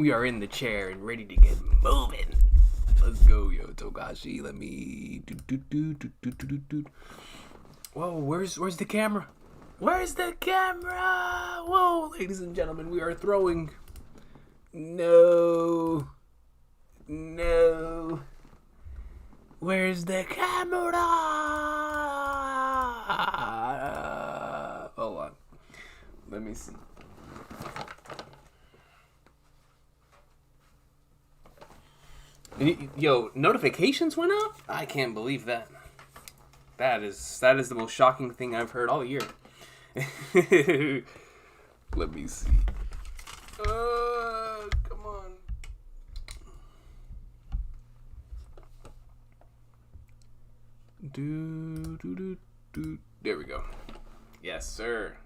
We are in the chair and ready to get moving. Let's go, yo, Togashi. Let me do. Whoa, where's the camera? Where's the camera? Whoa, ladies and gentlemen, we are throwing. No. Where's the camera? Hold on. Let me see. Yo, notifications went up? I can't believe that. That is the most shocking thing I've heard all year. Let me see. Come on. There we go. Yes, sir.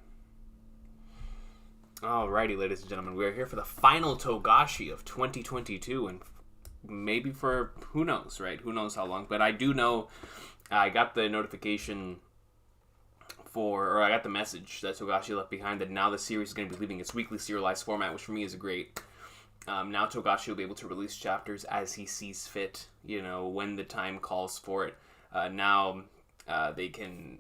Alrighty, ladies and gentlemen, we are here for the final Togashi of 2022, and maybe for who knows, right? Who knows how long? But I do know I got the notification I got the message that Togashi left behind that now the series is going to be leaving its weekly serialized format, which for me is great. Now Togashi will be able to release chapters as he sees fit, when the time calls for it. Now they can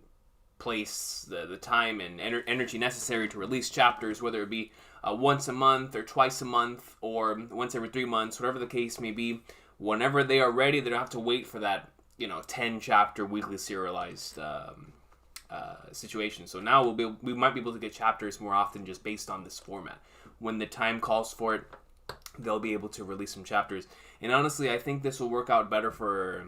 place the time and energy necessary to release chapters, whether it be once a month or twice a month or once every 3 months, whatever the case may be. Whenever they are ready, they don't have to wait for that 10 chapter weekly serialized situation. So now we might be able to get chapters more often just based on this format. When the time calls for it, they'll be able to release some chapters. And honestly, I think this will work out better for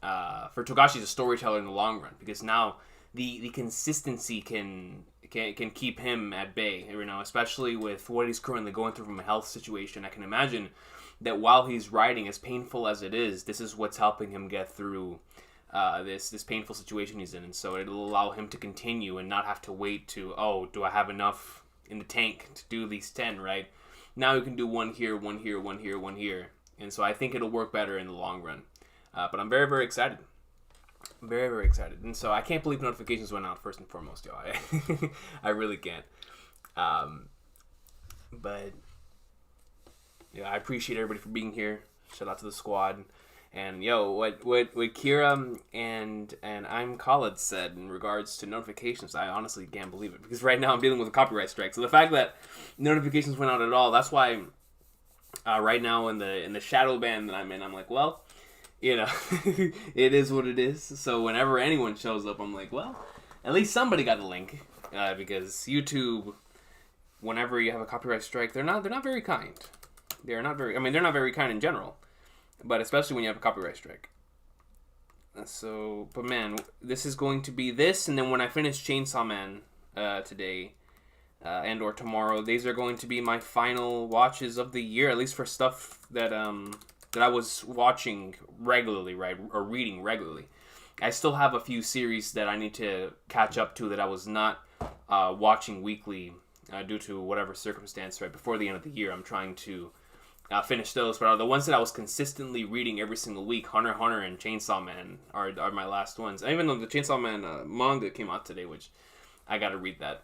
Togashi as a storyteller in the long run, because now the consistency can keep him at bay, especially with what he's currently going through from a health situation. I can imagine that while he's writing, as painful as it is, this is what's helping him get through this painful situation he's in, and so it'll allow him to continue and not have to wait to, do I have enough in the tank to do these 10, right? Now you can do one here, one here, one here, one here, and so I think it'll work better in the long run. But I'm very, very excited. Very, very excited. And so I can't believe notifications went out first and foremost, yo. I really can't. But yeah, I appreciate everybody for being here. Shout out to the squad. And what Kira and I'm Khalid said in regards to notifications, I honestly can't believe it, because right now I'm dealing with a copyright strike. So the fact that notifications went out at all, that's why right now in the shadow ban that I'm in, I'm like, well, it is what it is. So whenever anyone shows up, I'm like, well, at least somebody got a link, because YouTube, whenever you have a copyright strike, they're not very kind. They're not very kind in general, but especially when you have a copyright strike. So, but man, this is going to be this, and then when I finish Chainsaw Man today and or tomorrow, these are going to be my final watches of the year, at least for stuff that I was watching regularly, right, or reading regularly. I still have a few series that I need to catch up to that I was not watching weekly due to whatever circumstance, right, before the end of the year. I'm trying to finish those, but the ones that I was consistently reading every single week, Hunter x Hunter and Chainsaw Man, are my last ones. Even though the Chainsaw Man manga came out today, which I gotta read that.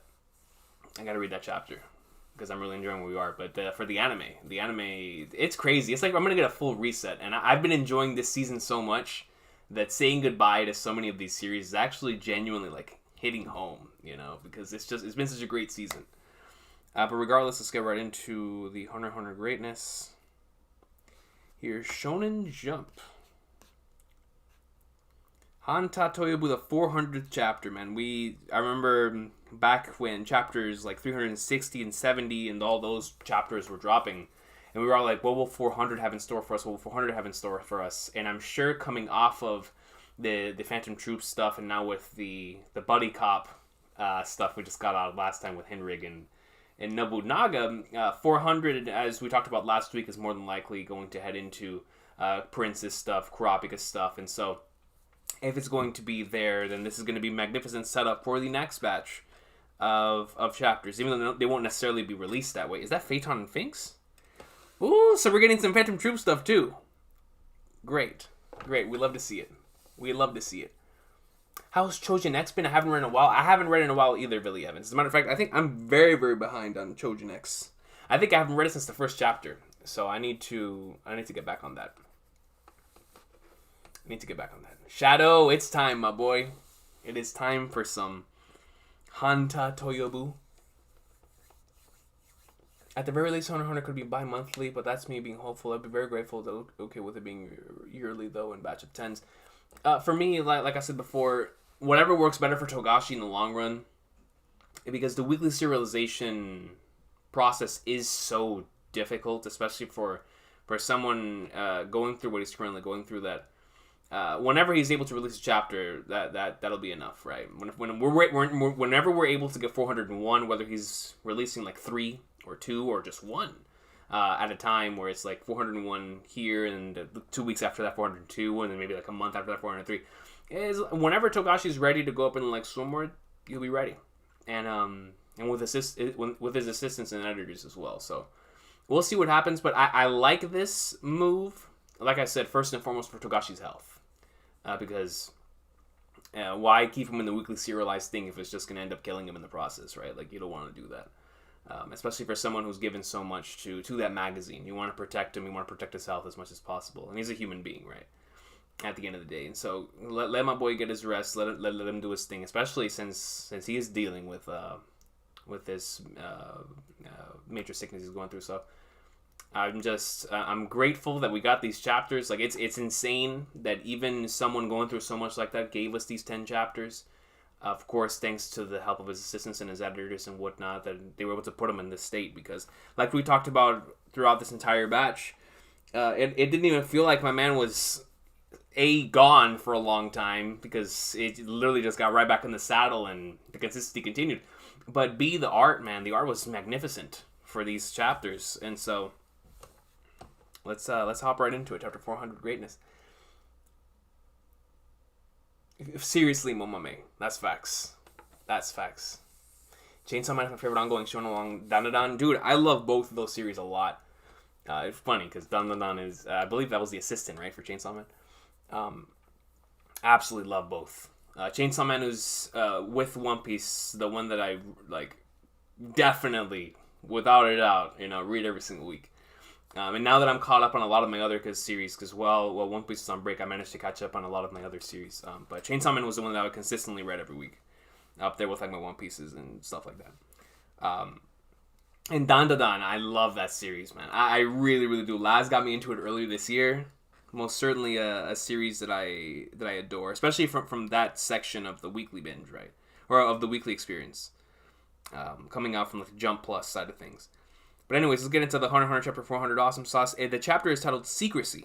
I gotta read that chapter, because I'm really enjoying where we are. But for the anime, it's crazy. It's like I'm going to get a full reset. And I've been enjoying this season so much that saying goodbye to so many of these series is actually genuinely like hitting home, because it's been such a great season. But regardless, let's get right into the Hunter x Hunter greatness. Here's Shonen Jump. Hanta Toyobu, the 400th chapter, man. I remember back when chapters like 360 and 70 and all those chapters were dropping, and we were all like, what will 400 have in store for us? What will 400 have in store for us? And I'm sure coming off of the Phantom Troupe stuff, and now with the buddy cop stuff we just got out last time with Henrig and Nobunaga, 400, as we talked about last week, is more than likely going to head into Prince's stuff, Kurapika's stuff, and so if it's going to be there, then this is going to be a magnificent setup for the next batch of chapters, even though they won't necessarily be released that way. Is that Phaeton and Finks? Ooh, so we're getting some Phantom Troupe stuff too. Great. We love to see it. How's Chojin X been? I haven't read in a while. I haven't read in a while either, Billy Evans. As a matter of fact, I think I'm very, very behind on Chojin X. I think I haven't read it since the first chapter. So I need to get back on that. Shadow, it's time, my boy. It is time for some Hanta Toyobu. At the very least, Hunter x Hunter could be bi-monthly, but that's me being hopeful. I'd be very grateful to okay with it being yearly, though, in batch of 10s. For me, like I said before, whatever works better for Togashi in the long run, because the weekly serialization process is so difficult, especially for someone going through what he's currently going through, that whenever he's able to release a chapter, that'll be enough, right? Whenever we're able to get 401, whether he's releasing like 3 or 2 or just 1 at a time, where it's like 401 here and 2 weeks after that 402, and then maybe like a month after that 403, is whenever Togashi's ready to go up in like swimwear, he'll be ready, and with his assistants and editors as well. So we'll see what happens, but I like this move. Like I said, first and foremost for Togashi's health, because why keep him in the weekly serialized thing if it's just going to end up killing him in the process, right? Like, you don't want to do that. Especially for someone who's given so much to that magazine. You want to protect him, you want to protect his health as much as possible. And he's a human being, right? At the end of the day. And so let my boy get his rest, let him do his thing, especially since he is dealing with this major sickness he's going through. So I'm grateful that we got these chapters. Like, it's insane that even someone going through so much like that gave us these 10 chapters. Of course, thanks to the help of his assistants and his editors and whatnot, that they were able to put him in this state. Because, like we talked about throughout this entire batch, it didn't even feel like my man was gone for a long time, because it literally just got right back in the saddle and the consistency continued. But the art, man, the art was magnificent for these chapters, and so let's hop right into it. Chapter 400, Greatness. Seriously, Momame. That's facts. Chainsaw Man is my favorite ongoing shown along Dandadan. Dude, I love both of those series a lot. It's funny because Dandadan is, I believe that was the assistant, right, for Chainsaw Man. Absolutely love both. Chainsaw Man is with One Piece, the one that I definitely, without a doubt, read every single week. And now that I'm caught up on a lot of my other series, because while One Piece is on break, I managed to catch up on a lot of my other series. But Chainsaw Man was the one that I consistently read every week, up there with like my One Pieces and stuff like that. And Dandadan, I love that series, man. I really, really do. Laz got me into it earlier this year. Most certainly a series that I adore, especially from that section of the weekly binge, right, or of the weekly experience, coming out from the Jump Plus side of things. But anyways, let's get into the Hunter x Hunter chapter 400 Awesome Sauce. The chapter is titled Secrecy.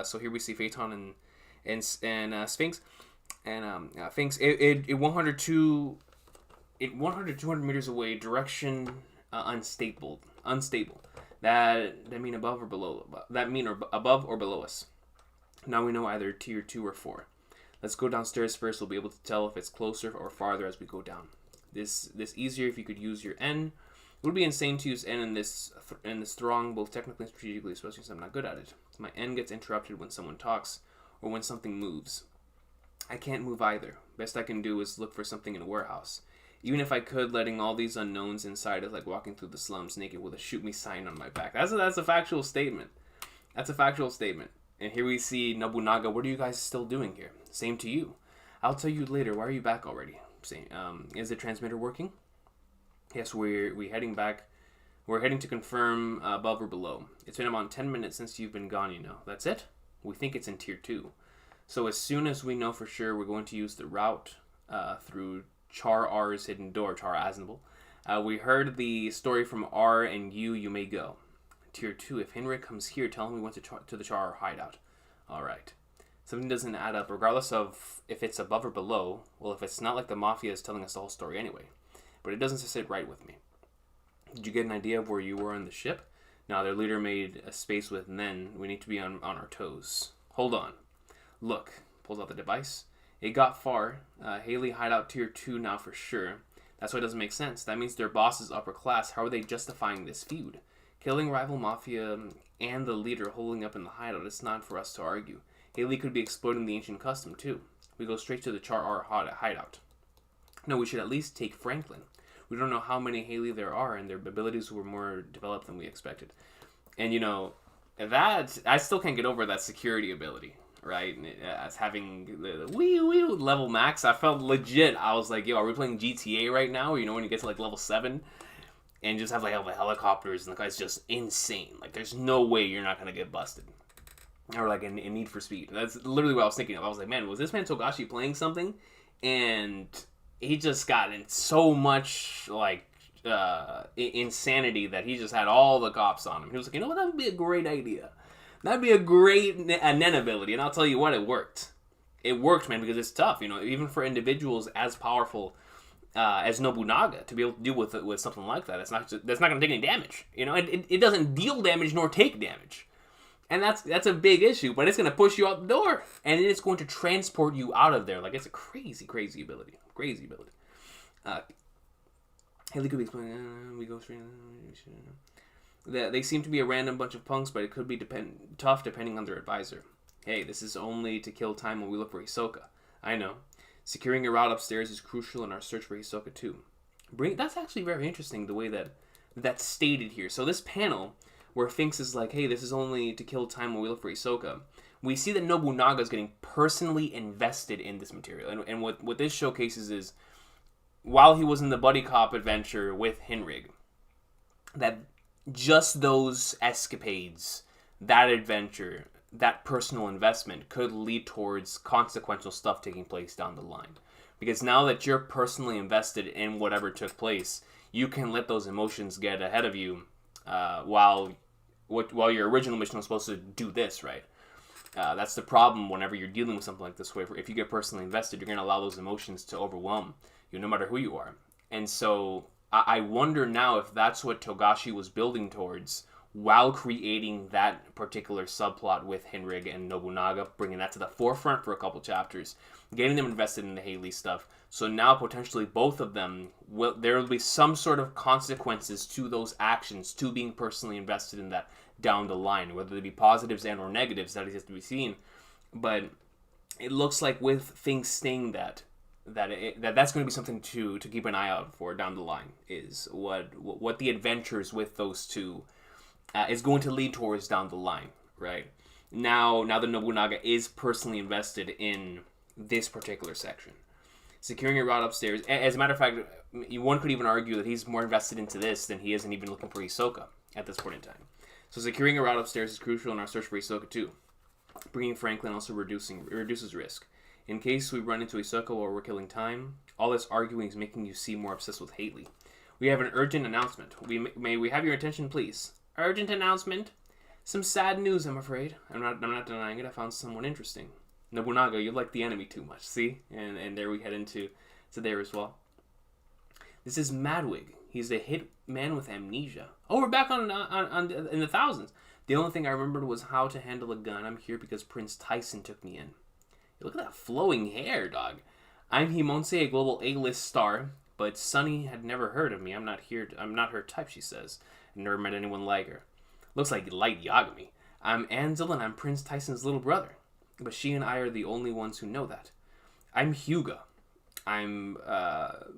So here we see Phaeton and Sphinx. And Sphinx, it 200 meters away, direction unstable. That mean above or below. That mean above or below us. Now we know either tier 2 or 4. Let's go downstairs first. We'll be able to tell if it's closer or farther as we go down. This easier if you could use your N. It would be insane to use N in this throng, both technically and strategically, especially since I'm not good at it. My N gets interrupted when someone talks or when something moves. I can't move either. Best I can do is look for something in a warehouse. Even if I could, letting all these unknowns inside is like walking through the slums naked with a shoot me sign on my back. That's a factual statement. That's a factual statement. And here we see Nobunaga. What are you guys still doing here? Same to you. I'll tell you later. Why are you back already? Is the transmitter working? Yes, we're heading back. We're heading to confirm above or below. It's been about 10 minutes since you've been gone, That's it? We think it's in tier 2. So as soon as we know for sure, we're going to use the route through Char R's hidden door, Char Aznable. We heard the story from R, and you may go. Tier 2, if Henrik comes here, tell him we went to the Char hideout. Alright. Something doesn't add up, regardless of if it's above or below. Well, if it's not like the Mafia is telling us the whole story anyway. But it doesn't sit right with me. Did you get an idea of where you were on the ship? Now, their leader made a space with Nen. We need to be on our toes. Hold on. Look. Pulls out the device. It got far. Haley hideout tier 2 now for sure. That's why it doesn't make sense. That means their boss is upper class. How are they justifying this feud? Killing rival Mafia and the leader holding up in the hideout. It's not for us to argue. Haley could be exploiting the ancient custom too. We go straight to the Char R hideout. No, we should at least take Franklin. We don't know how many Haley there are, and their abilities were more developed than we expected. And, that, I still can't get over that security ability, right? As having the wee level max, I felt legit. I was like, yo, are we playing GTA right now? When you get to, level 7, and just have, all the helicopters, and it's just insane. There's no way you're not going to get busted. Or, in Need for Speed. That's literally what I was thinking of. I was like, man, was this man Togashi playing something? And he just got in so much, insanity that he just had all the cops on him. He was like, you know what, that would be a great idea. That'd be a great Nen ability. And I'll tell you what, it worked. It worked, man, because it's tough. Even for individuals as powerful as Nobunaga to be able to deal with something like that. That's not going to take any damage. It doesn't deal damage nor take damage. And that's a big issue, but it's going to push you out the door. And it's going to transport you out of there. It's a crazy, crazy ability. Crazy ability. Haley could be explaining, we go straight. They seem to be a random bunch of punks, but it could be tough depending on their advisor. Hey, this is only to kill time when we look for Hisoka. I know. Securing a route upstairs is crucial in our search for Hisoka too. That's actually very interesting, the way that's stated here. So this panel, where Finks is like, hey, this is only to kill time when we look for Hisoka, we see that Nobunaga is getting personally invested in this material. And what this showcases is, while he was in the buddy cop adventure with Henrig, that just those escapades, that adventure, that personal investment could lead towards consequential stuff taking place down the line. Because now that you're personally invested in whatever took place, you can let those emotions get ahead of you while your original mission was supposed to do this, right? That's the problem whenever you're dealing with something like this. Where if you get personally invested, you're going to allow those emotions to overwhelm you, no matter who you are. And so I wonder now if that's what Togashi was building towards while creating that particular subplot with Henrig and Nobunaga, bringing that to the forefront for a couple chapters, getting them invested in the Haley stuff. So now potentially both of them, there will be some sort of consequences to those actions, to being personally invested in that down the line, whether they be positives and or negatives, that is to be seen. But it looks like with things staying that's going to be something to keep an eye out for down the line, is what the adventures with those two is going to lead towards down the line, right? Now that Nobunaga is personally invested in this particular section. Securing a route upstairs. As a matter of fact, one could even argue that he's more invested into this than he is in even looking for Hisoka at this point in time. So securing a route upstairs is crucial in our search for Hisoka too. Bringing Franklin also reduces risk. In case we run into Hisoka while we're killing time, all this arguing is making you seem more obsessed with Haley. We have an urgent announcement. May we have your attention, please? Urgent announcement. Some sad news, I'm afraid. I'm not denying it. I found someone interesting. Nobunaga, you like the enemy too much. See? And there we head into there as well. This is Madwig. He's a hit man with amnesia. Oh, we're back on in the thousands. The only thing I remembered was how to handle a gun. I'm here because Prince Tyson took me in. Look at that flowing hair, dog. I'm Himonse, a global A-list star, but Sunny had never heard of me. I'm not her type, she says. I've never met anyone like her. Looks like Light Yagami. I'm Ansel, and I'm Prince Tyson's little brother. But she and I are the only ones who know that. I'm Hyuga. I'm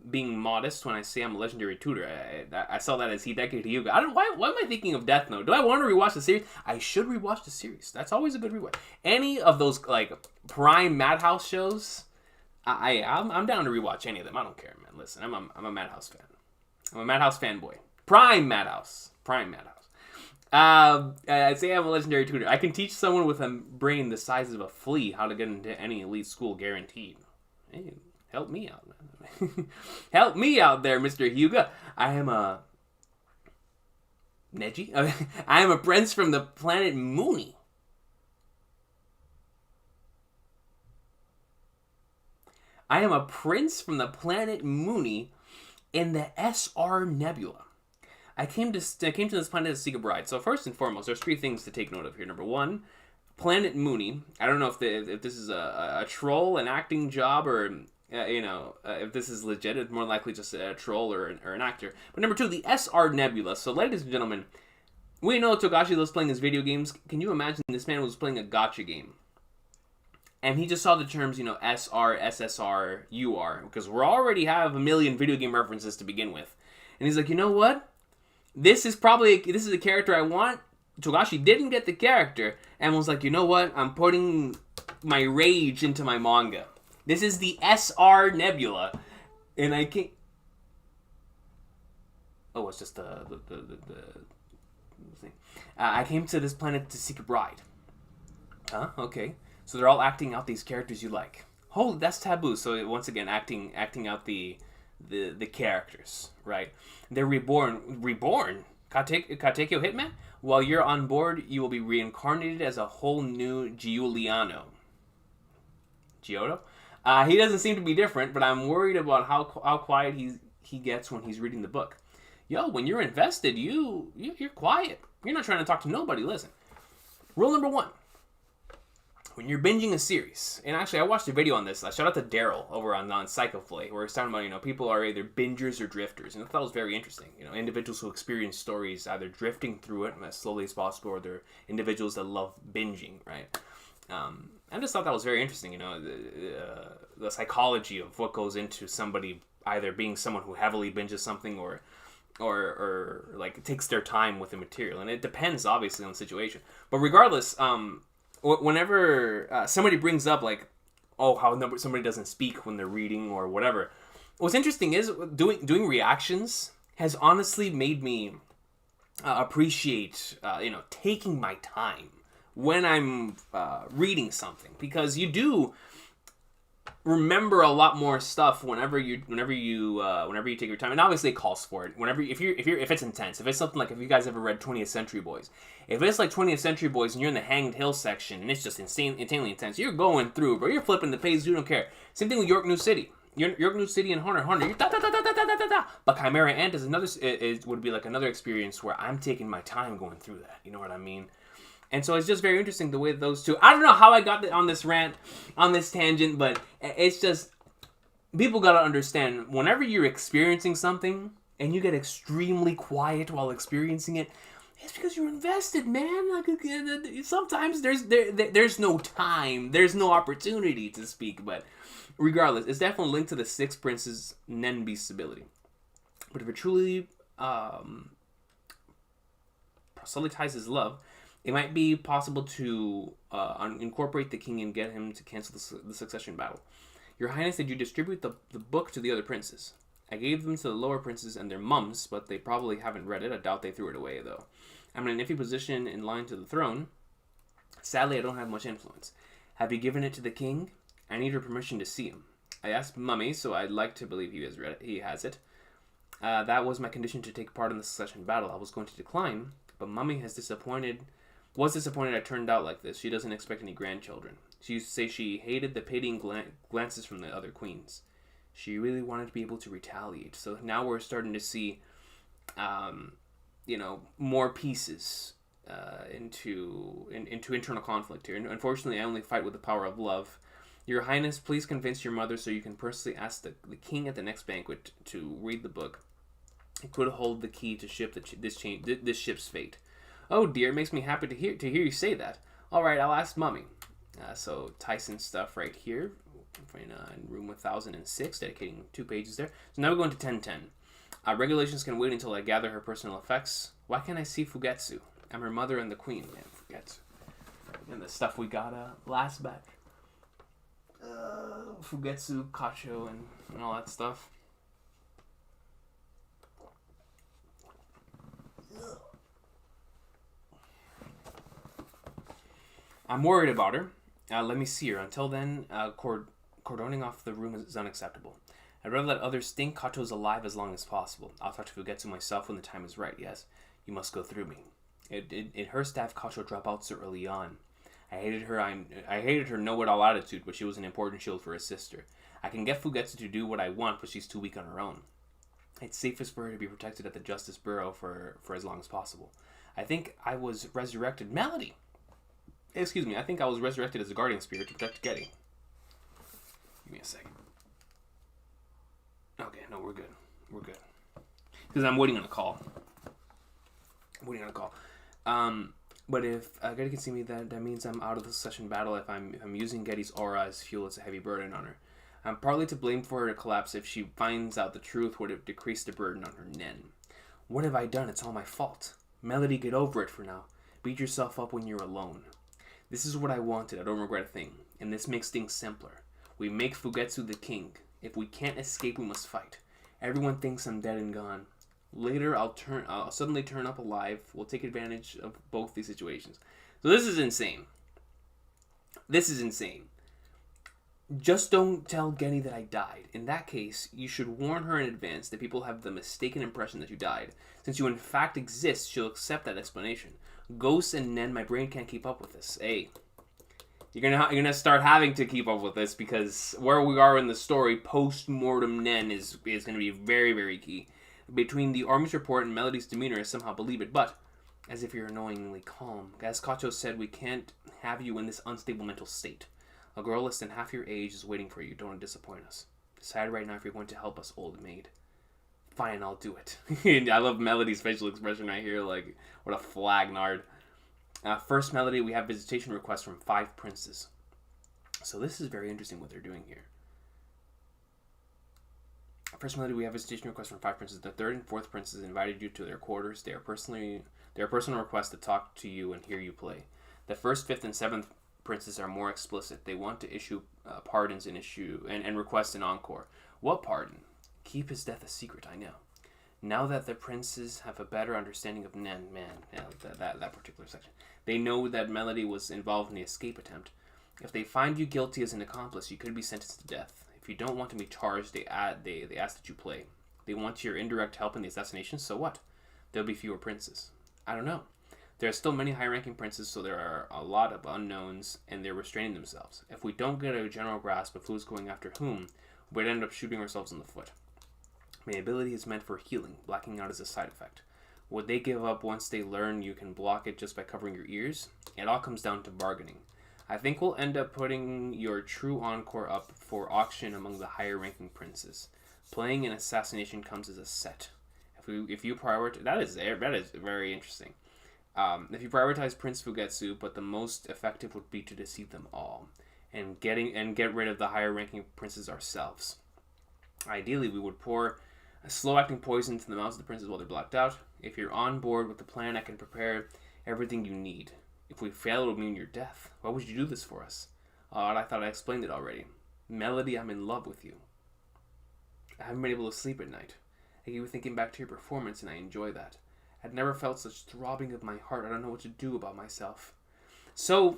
being modest when I say I'm a legendary tutor. I saw that as Hideki Hyuga. Why am I thinking of Death Note? Do I want to rewatch the series? I should rewatch the series. That's always a good rewatch. Any of those prime Madhouse shows, I'm down to rewatch any of them. I don't care, man. Listen, I'm a Madhouse fan. I'm a Madhouse fanboy. Prime Madhouse. I say I'm a legendary tutor. I can teach someone with a brain the size of a flea how to get into any elite school, guaranteed. Hey, help me out, man. Help me out there, Mr. Hyuga. I am a Neji. I am a prince from the planet Mooney. I am a prince from the planet Mooney in the SR Nebula. I came to this planet to seek a bride. So first and foremost, there's three things to take note of here. Number one, Planet Mooney. I don't know if this is a troll, an acting job, or if this is legit. It's more likely just a troll or an actor. But number two, the SR Nebula. So ladies and gentlemen, we know Togashi loves playing his video games. Can you imagine this man was playing a gacha game? And he just saw the terms, SR, SSR, UR, because we already have a million video game references to begin with. And he's like, you know what? This is a character I want Togashi didn't get the character and was like, you know what? I'm putting my rage into my manga. This is the SR Nebula, and I can't. Oh, it's just the thing. I came to this planet to seek a bride. Huh? Okay. So they're all acting out these characters you like. Holy, that's taboo. So once again, acting out the characters, right? They're reborn. Katekyo Hitman? While you're on board, you will be reincarnated as a whole new Giuliano. Giotto? He doesn't seem to be different, but I'm worried about how quiet he gets when he's reading the book. Yo, when you're invested, you're quiet. You're not trying to talk to nobody. Listen. Rule number 1. When you're binging a series, and actually I watched a video on this. Shout out to Daryl over on Psychoflay, where he's talking about, people are either bingers or drifters, and I thought it was very interesting. Individuals who experience stories either drifting through it as slowly as possible, or they're individuals that love binging, right? I just thought that was very interesting. The psychology of what goes into somebody either being someone who heavily binges something or like takes their time with the material, and it depends obviously on the situation. But regardless, whenever somebody brings up like, how somebody doesn't speak when they're reading or whatever, what's interesting is doing reactions has honestly made me appreciate taking my time when I'm reading something, because you do remember a lot more stuff whenever you take your time, and obviously it calls for it. If it's intense, if it's something like, if you guys ever read 20th Century Boys, if it's like 20th Century Boys and you're in the Hanged Hill section and it's just insanely intense, you're going through, bro. You're flipping the page. You don't care. Same thing with York New City. York New City and Hunter. You're da da da da da da da da. But Chimera Ant is would be like another experience where I'm taking my time going through that. You know what I mean? And so it's just very interesting the way those two... I don't know how I got on this rant, on this tangent, but it's just... People got to understand, whenever you're experiencing something and you get extremely quiet while experiencing it, it's because you're invested, man. Like, sometimes there's no time, there's no opportunity to speak, but regardless, it's definitely linked to the Six Princes' Nen Beast's ability. But if it truly proselytizes love, it might be possible to incorporate the king and get him to cancel the succession battle. Your Highness, did you distribute the book to the other princes? I gave them to the lower princes and their mums, but they probably haven't read it. I doubt they threw it away, though. I'm in an iffy position in line to the throne. Sadly, I don't have much influence. Have you given it to the king? I need her permission to see him. I asked Mummy, so I'd like to believe he has read it. He has it. That was my condition to take part in the succession battle. I was going to decline, but Mummy was disappointed I turned out like this. She doesn't expect any grandchildren. She used to say she hated the pitying glances from the other queens. She really wanted to be able to retaliate. So now we're starting to see, more pieces into internal conflict here. And unfortunately, I only fight with the power of love. Your Highness, please convince your mother so you can personally ask the king at the next banquet to read the book. It could hold the key to this ship's fate. Oh dear, it makes me happy to hear you say that. All right, I'll ask Mummy. So Tyson's stuff right here in room 1006, dedicating 2 pages there. So now we're going to 1010. Regulations can wait until I gather her personal effects. Why can't I see Fugetsu? I'm her mother and the queen. Man, Fugetsu. And the stuff we got last back. Fugetsu, Kacho, and all that stuff. I'm worried about her. Let me see her. Until then, cordoning off the room is unacceptable. I'd rather let others think Kato's alive as long as possible. I'll talk to Fugetsu myself when the time is right. Yes, you must go through me. It hurts to have Kato drop out so early on. I hated her know-it-all attitude, but she was an important shield for her sister. I can get Fugetsu to do what I want, but she's too weak on her own. It's safest for her to be protected at the Justice Bureau for as long as possible. I think I was resurrected. Melody! Excuse me, I think I was resurrected as a guardian spirit to protect Getty. Give me a second. Okay, no, we're good. We're good. Because I'm waiting on a call. But if Getty can see me, that means I'm out of the succession battle. If I'm using Getty's aura as fuel, it's a heavy burden on her. I'm partly to blame for her collapse. If she finds out the truth, would have decreased the burden on her Nen. What have I done? It's all my fault. Melody, get over it for now. Beat yourself up when you're alone. This is what I wanted. I don't regret a thing. And this makes things simpler. We make Fugetsu the king. If we can't escape, we must fight. Everyone thinks I'm dead and gone. Later, I'll suddenly turn up alive. We'll take advantage of both these situations. So this is insane. This is insane. Just don't tell Genny that I died. In that case, you should warn her in advance that people have the mistaken impression that you died. Since you in fact exist, she'll accept that explanation. Ghosts and Nen, my brain can't keep up with this. Hey, you're gonna start having to keep up with this, because where we are in the story, post-mortem Nen is gonna be very, very key. Between the army's report and Melody's demeanor, I somehow believe it, but as if you're annoyingly calm. As Kacho said, we can't have you in this unstable mental state. A girl less than half your age is waiting for you. Don't disappoint us. Decide right now if you're going to help us, old maid. Fine, I'll do it. I love Melody's facial expression right here. Like, what a flagnard. First Melody, we have visitation requests from 5 princes. So this is very interesting what they're doing here. First Melody, we have visitation requests from 5 princes. The 3rd and 4th princes invited you to their quarters. Their personal requests to talk to you and hear you play. The 1st, 5th, and 7th princes are more explicit. They want to issue pardons and request an encore. What pardon? Keep his death a secret, I know. Now that the princes have a better understanding of Nen, that particular section, they know that Melody was involved in the escape attempt. If they find you guilty as an accomplice, you could be sentenced to death. If you don't want to be charged, they ask that you play. They want your indirect help in the assassination, so what? There'll be fewer princes. I don't know. There are still many high-ranking princes, so there are a lot of unknowns, and they're restraining themselves. If we don't get a general grasp of who's going after whom, we'd end up shooting ourselves in the foot. My ability is meant for healing. Blacking out is a side effect. Would they give up once they learn you can block it just by covering your ears? It all comes down to bargaining. I think we'll end up putting your true encore up for auction among the higher-ranking princes. Playing an assassination comes as a set. If you prioritize, that is very interesting. If you prioritize Prince Fugetsu, but the most effective would be to deceive them all, and get rid of the higher-ranking princes ourselves. Ideally, we would pour a slow-acting poison into the mouths of the princes while they're blacked out. If you're on board with the plan, I can prepare everything you need. If we fail, it'll mean your death. Why would you do this for us? I thought I explained it already. Melody, I'm in love with you. I haven't been able to sleep at night. I keep thinking back to your performance, and I enjoy that. I'd never felt such throbbing of my heart. I don't know what to do about myself. So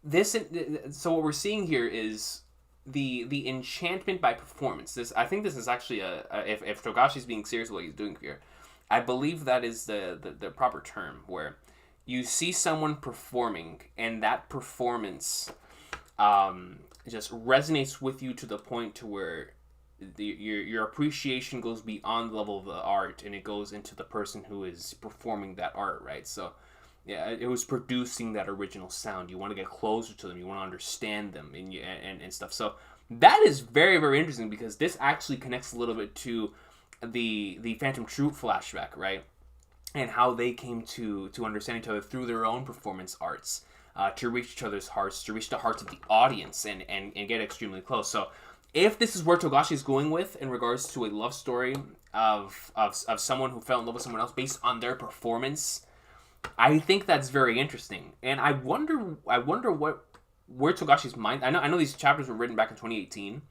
what we're seeing here is the enchantment by performance. I think this is actually if Togashi's being serious with what he's doing here, I believe that is the proper term, where you see someone performing and that performance just resonates with you to the point to where your appreciation goes beyond the level of the art, and it goes into the person who is performing that art, right? So yeah, it was producing that original sound. You want to get closer to them. You want to understand them and stuff. So that is very, very interesting, because this actually connects a little bit to the Phantom Troupe flashback, right? And how they came to understand each other through their own performance arts, to reach each other's hearts, to reach the hearts of the audience, and get extremely close. So if this is where Togashi is going with in regards to a love story of someone who fell in love with someone else based on their performance, I think that's very interesting. And I wonder where Togashi's mind. I know these chapters were written back in 2018,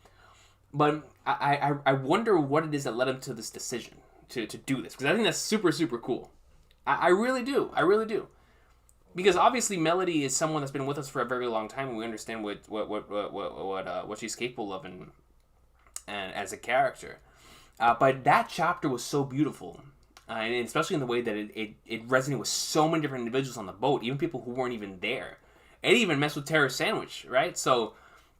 but I wonder what it is that led him to this decision to do this, because I think that's super, super cool. I really do. Because obviously Melody is someone that's been with us for a very long time, and we understand what she's capable of and as a character. But that chapter was so beautiful, and especially in the way that it resonated with so many different individuals on the boat, even people who weren't even there. It even messed with Terra's sandwich, right? So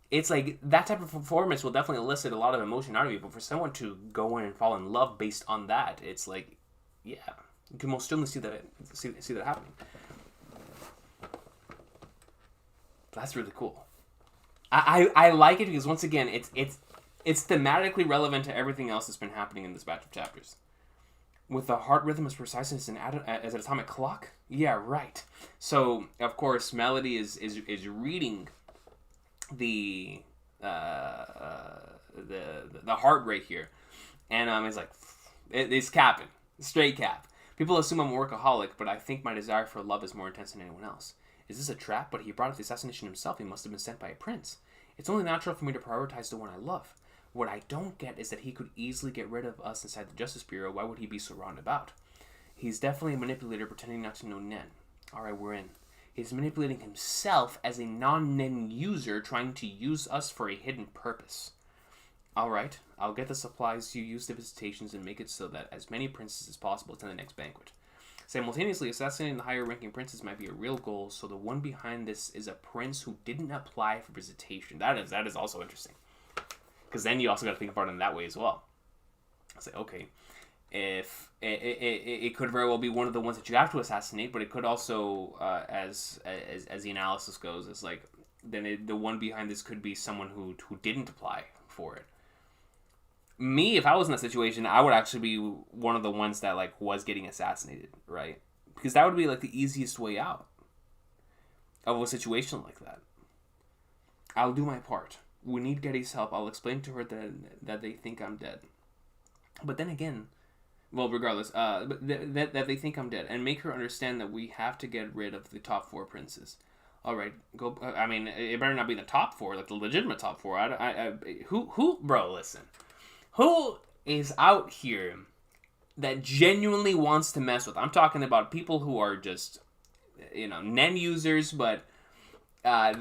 it's like that type of performance will definitely elicit a lot of emotion out of you. But for someone to go in and fall in love based on that, it's like, yeah, you can most certainly see that happening. That's really cool. I like it because, once again, it's thematically relevant to everything else that's been happening in this batch of chapters. With the heart rhythm as precise as an atomic clock? Yeah, right. So, of course, Melody is reading the heart rate here. And it's like, it's capping. Straight cap. People assume I'm a workaholic, but I think my desire for love is more intense than anyone else. Is this a trap? But he brought up the assassination himself. He must have been sent by a prince. It's only natural for me to prioritize the one I love. What I don't get is that he could easily get rid of us inside the Justice Bureau. Why would he be so roundabout? He's definitely a manipulator pretending not to know Nen. Alright, we're in. He's manipulating himself as a non-Nen user trying to use us for a hidden purpose. Alright, I'll get the supplies you use the visitations and make it so that as many princes as possible attend the next banquet. Simultaneously, assassinating the higher-ranking princes might be a real goal, so the one behind this is a prince who didn't apply for visitation. That is also interesting. Because then you also got to think about it in that way as well. I say, okay, if it could very well be one of the ones that you have to assassinate, but it could also, as the analysis goes, it's like then the one behind this could be someone who didn't apply for it. Me, if I was in that situation, I would actually be one of the ones that like was getting assassinated, right? Because that would be like the easiest way out of a situation like that. I'll do my part. We need Getty's help. I'll explain to her that they think I'm dead. But then again, well, regardless, that they think I'm dead, and make her understand that we have to get rid of the top 4 princes. All right, go. I mean, it better not be the top 4, like the legitimate top 4. Who, bro? Listen, who is out here that genuinely wants to mess with? I'm talking about people who are just, Nen users, but they're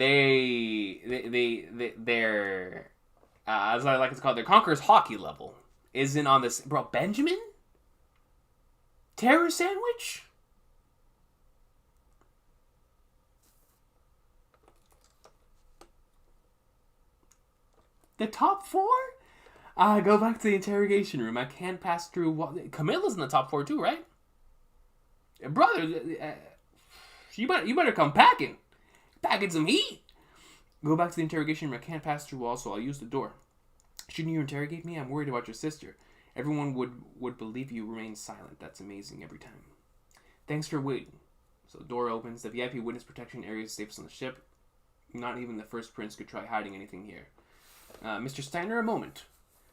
as I like to call it, their Conqueror's hockey level isn't on this. Bro, Benjamin? Terror sandwich? The top 4? Go back to the interrogation room. I can't pass through. Camilla's in the top 4 too, right? Brother, you better come packing some heat. Go back to the interrogation room. I can't pass through walls, so I'll use the door. Shouldn't you interrogate me? I'm worried about your sister. Everyone would believe you remain silent. That's amazing every time. Thanks for waiting. So the door opens. The VIP witness protection area is safest on the ship. Not even the first prince could try hiding anything here. Mr. Steiner, a moment.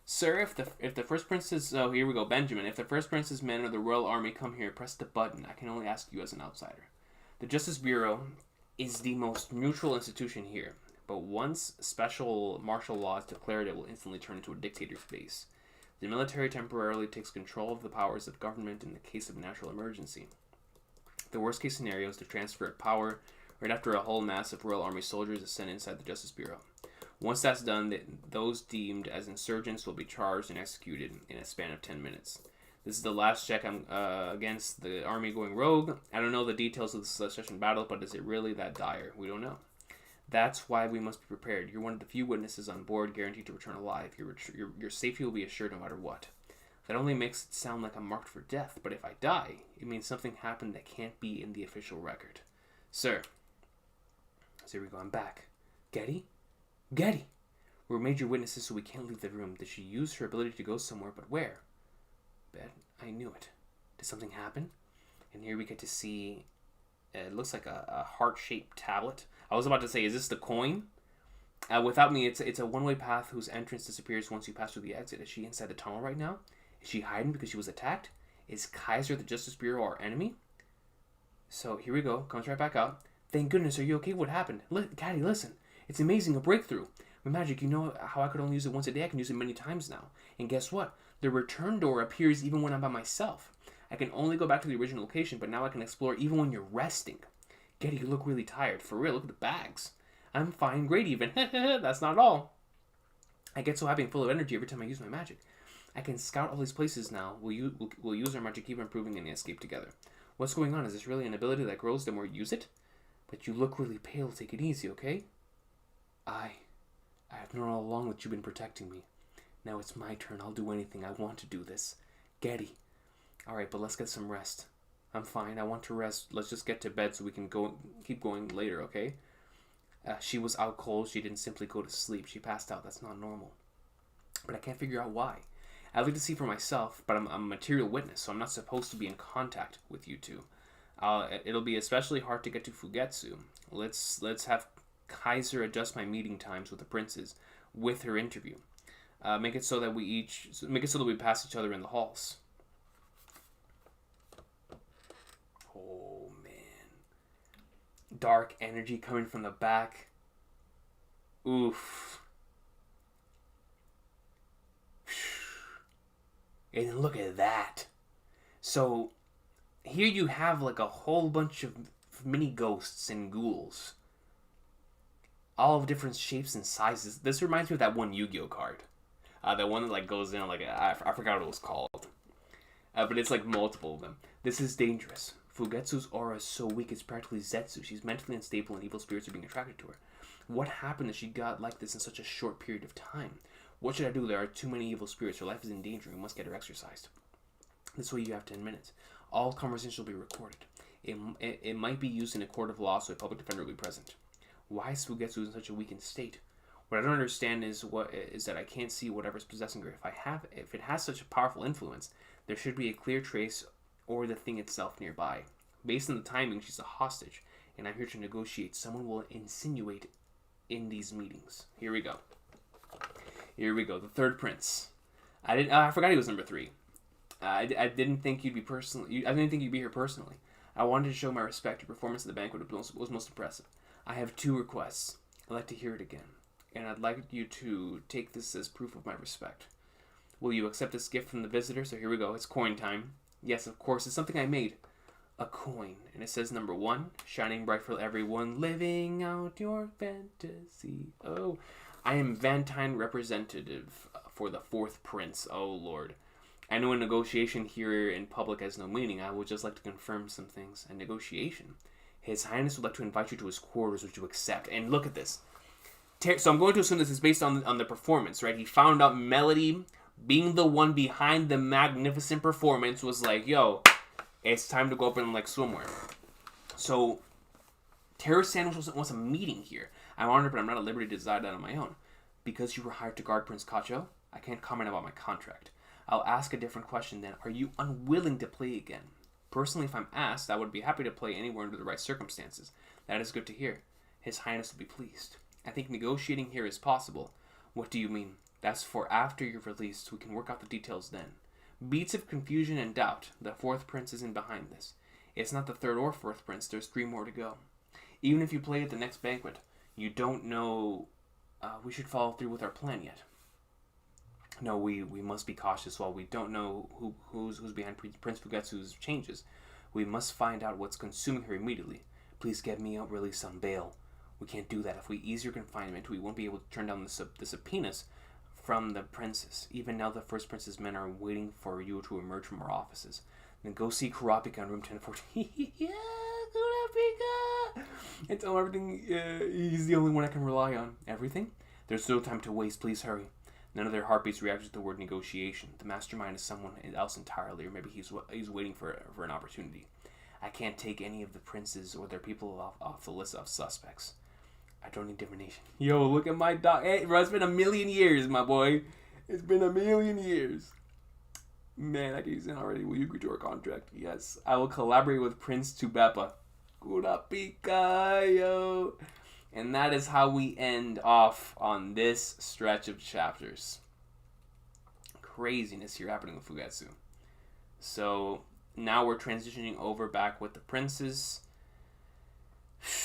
Sir, if the first prince's... Oh, here we go. Benjamin. If the first prince's men or the royal army come here, press the button. I can only ask you as an outsider. The Justice Bureau is the most neutral institution here. But once special martial law is declared, it will instantly turn into a dictator's base. The military temporarily takes control of the powers of government in the case of natural emergency. The worst case scenario is to transfer power right after a whole mass of Royal Army soldiers is sent inside the Justice Bureau. Once that's done, those deemed as insurgents will be charged and executed in a span of 10 minutes. This is the last check against the army going rogue. I don't know the details of the succession battle, but is it really that dire? We don't know. That's why we must be prepared. You're one of the few witnesses on board guaranteed to return alive. Your safety will be assured no matter what. That only makes it sound like I'm marked for death, but if I die, it means something happened that can't be in the official record. Sir. So here we go, I'm back. Getty? We're major witnesses, so we can't leave the room. Did she use her ability to go somewhere, but where? Bet I knew it. Did something happen? And here we get to see, it looks like a heart-shaped tablet. I was about to say, is this the coin? Without me, it's a one-way path whose entrance disappears once you pass through the exit. Is she inside the tunnel right now? Is she hiding because she was attacked? Is Kaiser the Justice Bureau our enemy? So here we go. Comes right back out. Thank goodness. Are you okay? What happened? Caddy, listen. It's amazing. A breakthrough. With magic, you know how I could only use it once a day? I can use it many times now. And guess what? The return door appears even when I'm by myself. I can only go back to the original location, but now I can explore even when you're resting. Getty, you look really tired. For real, look at the bags. I'm fine, great even. That's not all. I get so happy and full of energy every time I use my magic. I can scout all these places now. We'll use our magic, keep improving, and escape together. What's going on? Is this really an ability that grows the more you use it? But you look really pale. Take it easy, okay? I have known all along that you've been protecting me. Now it's my turn. I'll do anything. I want to do this. Getty. Alright, but let's get some rest. I'm fine. I want to rest. Let's just get to bed so we can keep going later, okay? She was out cold. She didn't simply go to sleep. She passed out. That's not normal. But I can't figure out why. I'd like to see for myself, but I'm a material witness, so I'm not supposed to be in contact with you two. It'll be especially hard to get to Fugetsu. Let's have Kaiser adjust my meeting times with the princes with her interview. Make it so that we pass each other in the halls. dark energy coming from the back. Oof. And then look at that. So here you have like a whole bunch of mini ghosts and ghouls, all of different shapes and sizes. This reminds me of that one Yu-Gi-Oh card, that one that like goes in like I forgot what it was called, but it's like multiple of them. This is dangerous. Fugetsu's aura is so weak it's practically Zetsu. She's mentally unstable and evil spirits are being attracted to her. What happened that she got like this in such a short period of time? What should I do? There are too many evil spirits. Her life is in danger. We must get her exorcised. This way you have 10 minutes. All conversations will be recorded. It might be used in a court of law, so a public defender will be present. Why is Fugetsu in such a weakened state? What I don't understand is that I can't see whatever's possessing her. If it has such a powerful influence, there should be a clear trace or the thing itself nearby. Based on the timing, she's a hostage, and I'm here to negotiate. Someone will insinuate in these meetings. Here we go. The third prince. I forgot he was number 3. I didn't think you'd be I didn't think you'd be here personally. I wanted to show my respect. Your performance at the banquet was most impressive. I have 2 requests. I'd like to hear it again, and I'd like you to take this as proof of my respect. Will you accept this gift from the visitor? So here we go. It's coin time. Yes, of course. It's something I made. A coin. And it says number 1, shining bright for everyone, living out your fantasy. Oh, I am Vantine representative for the 4th prince. Oh, Lord. I know a negotiation here in public has no meaning. I would just like to confirm some things. A negotiation? His Highness would like to invite you to his quarters. Would you accept? And look at this. So I'm going to assume this is based on the performance, right? He found out Melody, being the one behind the magnificent performance, was like, yo, it's time to go up and like somewhere. So Terror Sandwich wants a meeting here. I'm honored, but I'm not at liberty to decide that on my own. Because you were hired to guard Prince Kacho, I can't comment about my contract. I'll ask a different question then. Are you unwilling to play again? Personally, if I'm asked, I would be happy to play anywhere under the right circumstances. That is good to hear. His Highness will be pleased. I think negotiating here is possible. What do you mean? That's for after you're released. We can work out the details then. Beats of confusion and doubt. The 4th prince isn't behind this. It's not the 3rd or 4th prince. There's 3 more to go. Even if you play at the next banquet, you don't know we should follow through with our plan yet. No, we must be cautious while we don't know who's behind Prince Fugetsu's changes. We must find out what's consuming her immediately. Please get me out released on bail. We can't do that. If we ease your confinement, we won't be able to turn down the subpoenas from the princess. Even now, the 1st prince's men are waiting for you to emerge from our offices. Then go see Kurapika in room 1014. Yeah, Kurapika! And tell him everything. He's the only one I can rely on. Everything? There's no time to waste. Please hurry. None of their heartbeats react to the word negotiation. The mastermind is someone else entirely, or maybe he's waiting for an opportunity. I can't take any of the princes or their people off the list of suspects. I don't need divination. Yo, look at my dog. Hey, bro, it's been 1,000,000 years, my boy. It's been 1,000,000 years. Man, I can use it already. Will you agree to our contract? Yes. I will collaborate with Prince Tubepa. Kurapika, yo. And that is how we end off on this stretch of chapters. Craziness here happening with Fugetsu. So now we're transitioning over back with the princes.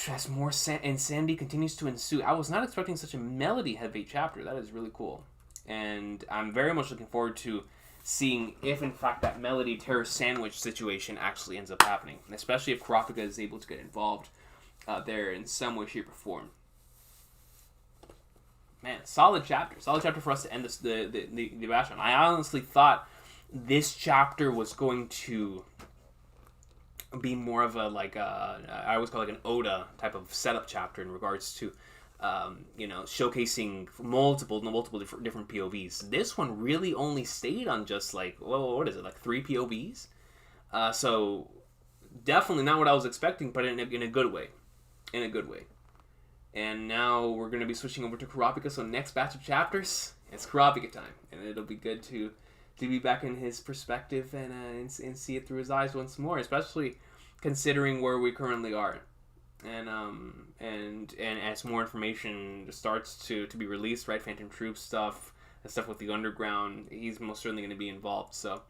As more insanity continues to ensue. I was not expecting such a melody-heavy chapter. That is really cool. And I'm very much looking forward to seeing if, in fact, that melody terror sandwich situation actually ends up happening. Especially if Kurapika is able to get involved there in some way, shape, or form. Man, solid chapter. Solid chapter for us to end the bash on. I honestly thought this chapter was going to be more of a, like, I always call it like an Oda type of setup chapter in regards to, showcasing multiple different POVs. This one really only stayed on just, like, well, what is it, like 3 POVs? So, definitely not what I was expecting, but in a good way. In a good way. And now we're going to be switching over to Kurapika, so next batch of chapters, it's Kurapika time. And it'll be good to be back in his perspective and see it through his eyes once more, especially considering where we currently are. And as more information starts to be released, right, Phantom Troupe stuff, and stuff with the underground, he's most certainly going to be involved, so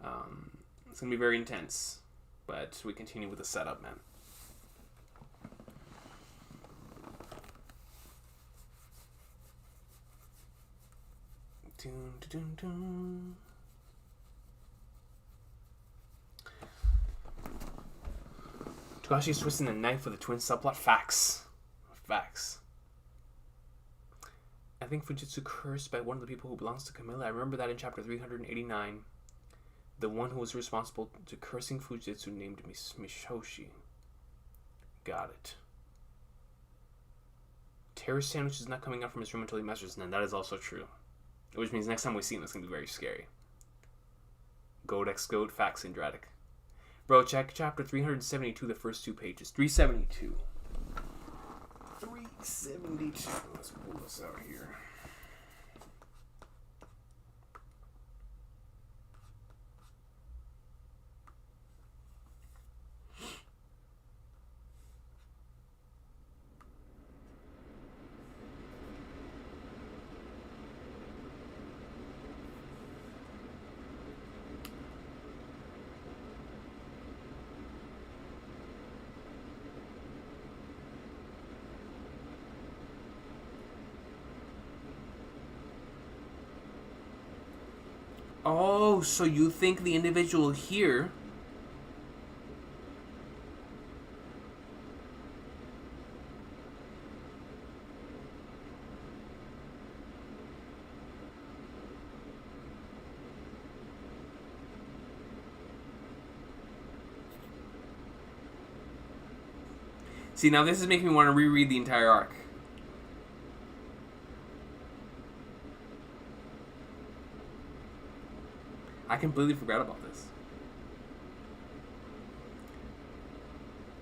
it's going to be very intense. But we continue with the setup, man. Dun, dun, dun. Togashi is twisting the knife with a twin subplot. Facts. I think Fujitsu cursed by one of the people who belongs to Camilla. I remember that in chapter 389. The one who was responsible to cursing Fujitsu named Mishoshi. Got it. Terrorist Sandwich is not coming out from his room until he masters none. That is also true. Which means next time we see him, it's going to be very scary. Goat X Goat, Facts Indratic. Bro, check chapter 372, the first 2 pages. 372. 372. Let's pull this out here. Oh, so you think the individual here... See, now this is making me want to reread the entire arc. I completely forgot about this.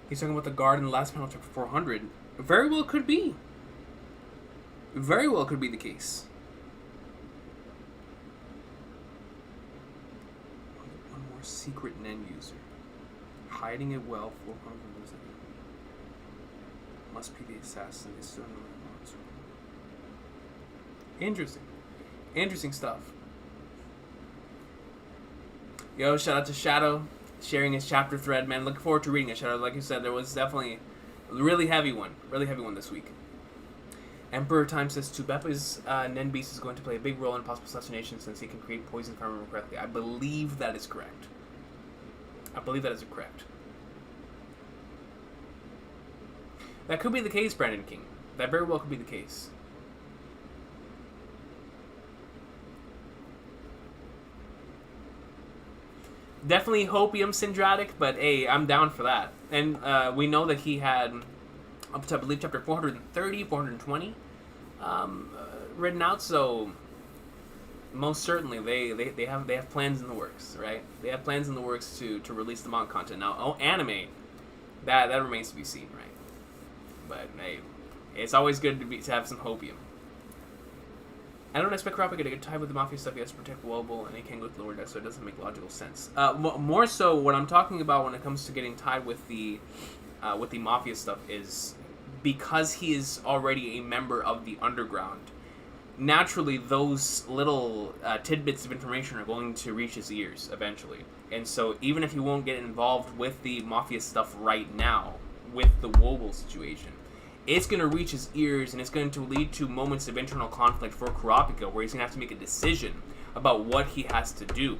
He's talking about the guard in the last panel, chapter 400. Very well could be. Very well could be the case. One more secret Nen user. Hiding it well, 400 must be the assassin. Interesting. Interesting stuff. Yo, shout out to Shadow, sharing his chapter thread, man. Looking forward to reading it, Shadow. Like you said, there was definitely a really heavy one this week. Emperor Time says, Tubepa's Nen Beast is going to play a big role in possible assassination since he can create poison, if I remember correctly. I believe that is correct. That could be the case, Brandon King. That very well could be the case. Definitely Hopium Syndratic, but hey, I'm down for that. And we know that he had up to, I believe, chapter 430, 420 written out, so most certainly they have plans in the works, right? They have plans in the works to release the manga content. Now, anime, that remains to be seen, right? But hey, it's always good to have some hopium. I don't expect Kurapika to get tied with the Mafia stuff. He has to protect Wobble, and he can't go to the lower deck, so it doesn't make logical sense. More so, what I'm talking about when it comes to getting tied with the Mafia stuff is because he is already a member of the Underground. Naturally, those little tidbits of information are going to reach his ears eventually. And so, even if he won't get involved with the Mafia stuff right now, with the Wobble situation, it's going to reach his ears, and it's going to lead to moments of internal conflict for Kurapika, where he's going to have to make a decision about what he has to do.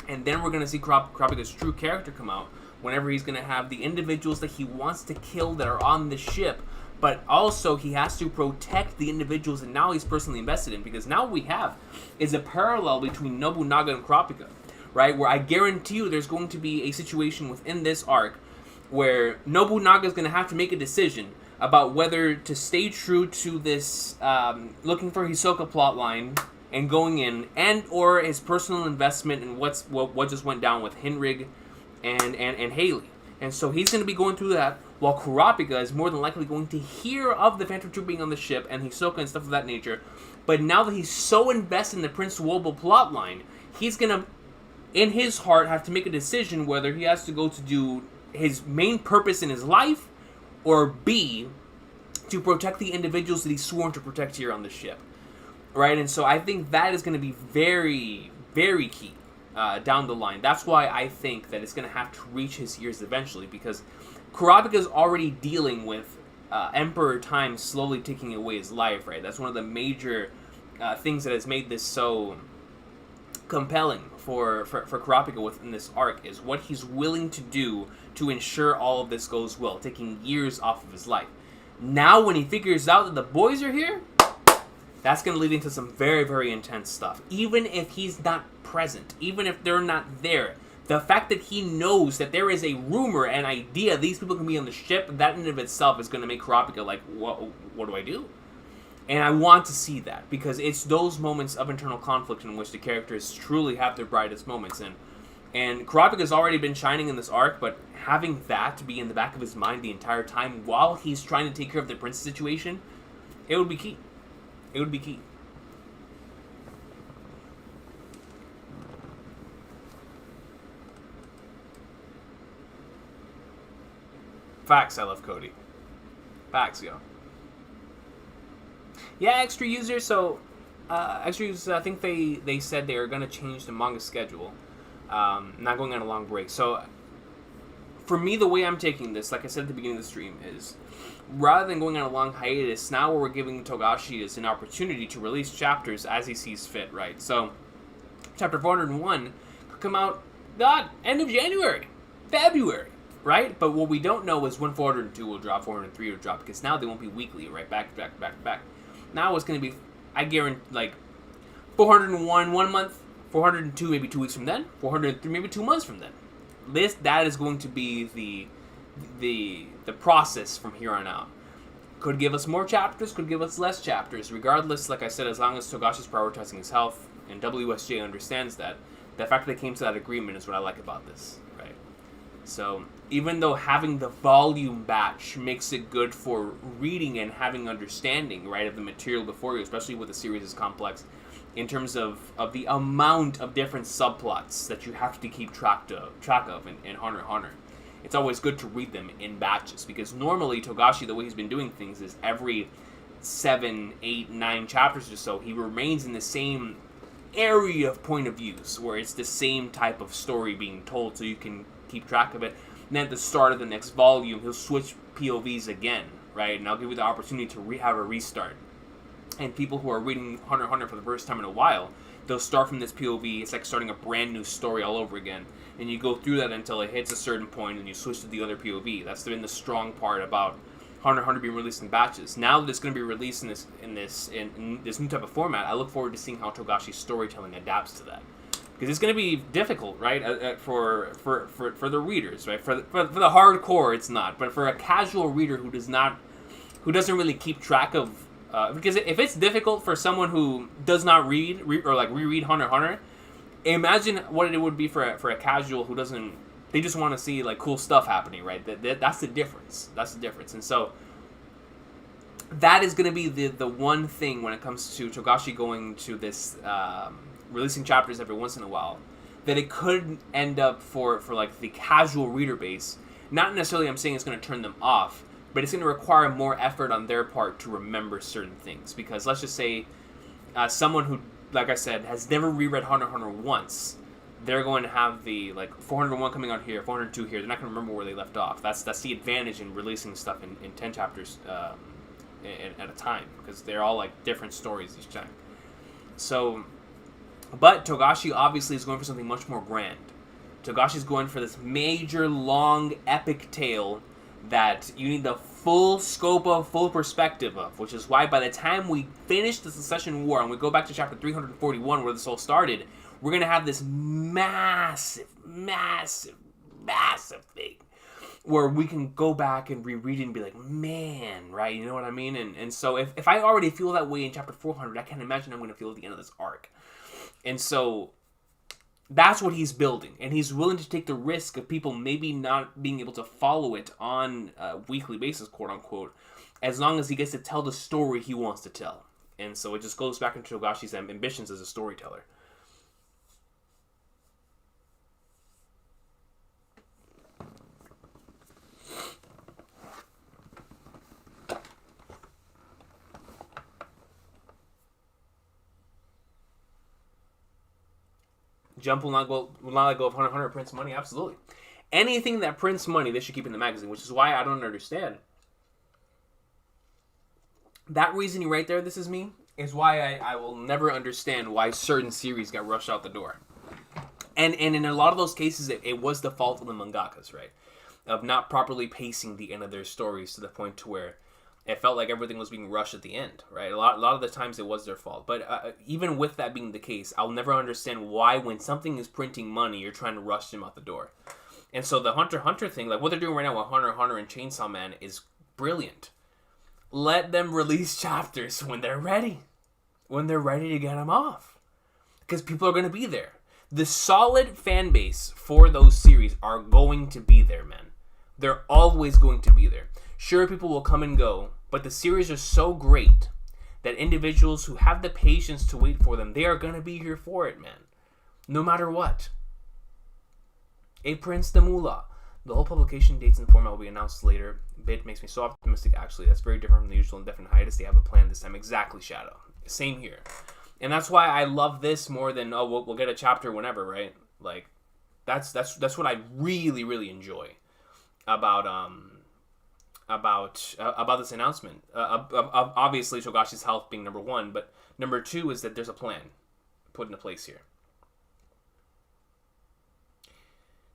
And then we're going to see Kurapika's true character come out, whenever he's going to have the individuals that he wants to kill that are on the ship, but also he has to protect the individuals that now he's personally invested in, because now what we have is a parallel between Nobunaga and Kurapika, right? Where I guarantee you there's going to be a situation within this arc where Nobunaga is going to have to make a decision about whether to stay true to this looking for Hisoka plotline and going in, and or his personal investment in what just went down with Henrig and Haley. And so he's going to be going through that, while Kurapika is more than likely going to hear of the Phantom Troupe being on the ship and Hisoka and stuff of that nature. But now that he's so invested in the Prince Wobble plotline, he's going to, in his heart, have to make a decision whether he has to go to do his main purpose in his life, or B, to protect the individuals that he's sworn to protect here on the ship, right? And so I think that is going to be very, very key down the line. That's why I think that it's going to have to reach his ears eventually, because Kurapika is already dealing with Emperor Time slowly taking away his life, right? That's one of the major things that has made this so compelling for Kurapika within this arc is what he's willing to do to ensure all of this goes well, taking years off of his life. Now when he figures out that the boys are here, that's going to lead into some very, very intense stuff. Even if he's not present, even if they're not there, the fact that he knows that there is a rumor, an idea, these people can be on the ship, that in and of itself is going to make Kurapika like, what do I do? And I want to see that, because it's those moments of internal conflict in which the characters truly have their brightest moments. And Kurapika's already been shining in this arc, but having that be in the back of his mind the entire time while he's trying to take care of the prince situation, it would be key. It would be key. Facts, I love Cody. Facts, yo. Yeah, extra users. So, extra users, I think they said they are going to change the manga schedule. Not going on a long break. So, for me, the way I'm taking this, like I said at the beginning of the stream, is rather than going on a long hiatus, now what we're giving Togashi is an opportunity to release chapters as he sees fit, right? So, chapter 401 could come out, end of January, February, right? But what we don't know is when 402 will drop, 403 will drop, because now they won't be weekly, right? Back to back. Now it's going to be, I guarantee, like, 401 1 month, 402 maybe 2 weeks from then, 403 maybe 2 months from then. That is going to be the process from here on out. Could give us more chapters, could give us less chapters. Regardless, like I said, as long as Togashi's prioritizing his health and WSJ understands that, the fact that they came to that agreement is what I like about this, right? So, even though having the volume batch makes it good for reading and having understanding, right, of the material before you, especially with the series as complex, in terms of the amount of different subplots that you have to keep track of in Hunter x Hunter. It's always good to read them in batches, because normally Togashi, the way he's been doing things is every 7, 8, 9 chapters or so, he remains in the same area of point of views, where it's the same type of story being told, so you can keep track of it. And then at the start of the next volume, he'll switch POVs again, right? And I'll give you the opportunity to have a restart. And people who are reading Hunter x Hunter for the first time in a while, they'll start from this POV. It's like starting a brand new story all over again. And you go through that until it hits a certain point, and you switch to the other POV. That's been the strong part about Hunter x Hunter being released in batches. Now that it's going to be released in this new type of format, I look forward to seeing how Togashi's storytelling adapts to that. Because it's going to be difficult, right, for the readers, right? For the hardcore, it's not. But for a casual reader who doesn't really keep track of, because if it's difficult for someone who does not read or like reread Hunter x Hunter, imagine what it would be for a casual who doesn't. They just want to see like cool stuff happening, right? That's the difference. That's the difference. And so that is going to be the one thing when it comes to Togashi going to this releasing chapters every once in a while, that it could end up for like the casual reader base. Not necessarily I'm saying it's going to turn them off, but it's going to require more effort on their part to remember certain things. Because let's just say someone who, like I said, has never reread Hunter x Hunter once, they're going to have the like 401 coming out here, 402 here. They're not going to remember where they left off. That's the advantage in releasing stuff in 10 chapters at a time, because they're all like different stories each time. So, but Togashi obviously is going for something much more grand. Togashi's going for this major, long, epic tale that you need the full scope of, full perspective of, which is why by the time we finish the Succession War and we go back to chapter 341 where this all started, we're going to have this massive thing where we can go back and reread it and be like, man, right? You know what I mean? And so if I already feel that way in chapter 400, I can't imagine I'm going to feel at the end of this arc. And so that's what he's building, and he's willing to take the risk of people maybe not being able to follow it on a weekly basis, quote unquote, as long as he gets to tell the story he wants to tell. And so it just goes back into Togashi's ambitions as a storyteller. Jump will not let go of Hunter x Hunter prints money? Absolutely. Anything that prints money, they should keep in the magazine, which is why I don't understand. That reasoning right there, this is me, is why I will never understand why certain series got rushed out the door. And in a lot of those cases, it was the fault of the mangakas, right? Of not properly pacing the end of their stories to the point to where it felt like everything was being rushed at the end, right? A lot of the times it was their fault. But even with that being the case, I'll never understand why when something is printing money, you're trying to rush them out the door. And so the Hunter x Hunter thing, like what they're doing right now with Hunter x Hunter and Chainsaw Man is brilliant. Let them release chapters when they're ready. When they're ready to get them off. Because people are going to be there. The solid fan base for those series are going to be there, man. They're always going to be there. Sure, people will come and go, but the series are so great that individuals who have the patience to wait for them, they are going to be here for it, man. No matter what. A Prince de Moolah. The whole publication dates and format will be announced later. Bit makes me so optimistic, actually. That's very different from the usual indefinite hiatus. They have a plan this time. Exactly, Shadow. Same here. And that's why I love this more than, oh, we'll get a chapter whenever, right? Like, that's what I really, really enjoy about this announcement. Obviously, Togashi's health being number one, but number two is that there's a plan put into place here.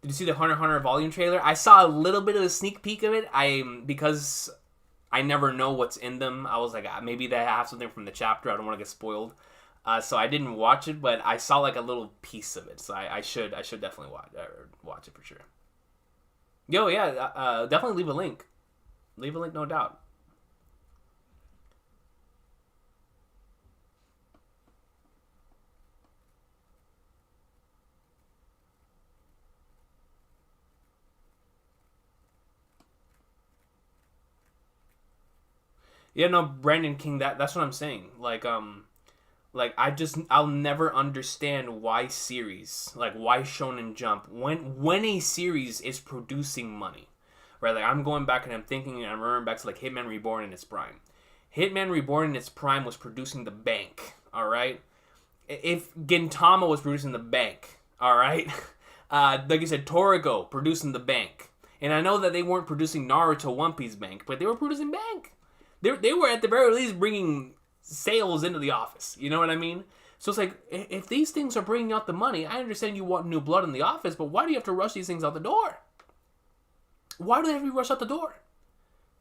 Did you see the Hunter x Hunter volume trailer? I saw a little bit of a sneak peek of it. Because I never know what's in them. I was like, maybe they have something from the chapter. I don't want to get spoiled. So I didn't watch it, but I saw like a little piece of it. So I should definitely watch it for sure. Yo, yeah, definitely leave a link. Leave a link, no doubt. Yeah, no, Brandon King, that's what I'm saying. Like I'll never understand why series, like why Shonen Jump, when a series is producing money, right? Like I'm going back and I'm thinking, and I'm remembering back to like Hitman Reborn in its prime. Hitman Reborn in its prime was producing the bank, all right? If Gintama was producing the bank, all right? Like you said, Toriko producing the bank. And I know that they weren't producing Naruto One Piece bank, but they were producing bank. They were at the very least bringing sales into the office. You know what I mean? So it's like, if these things are bringing out the money, I understand you want new blood in the office, but why do you have to rush these things out the door? Why do they have to be rushed out the door?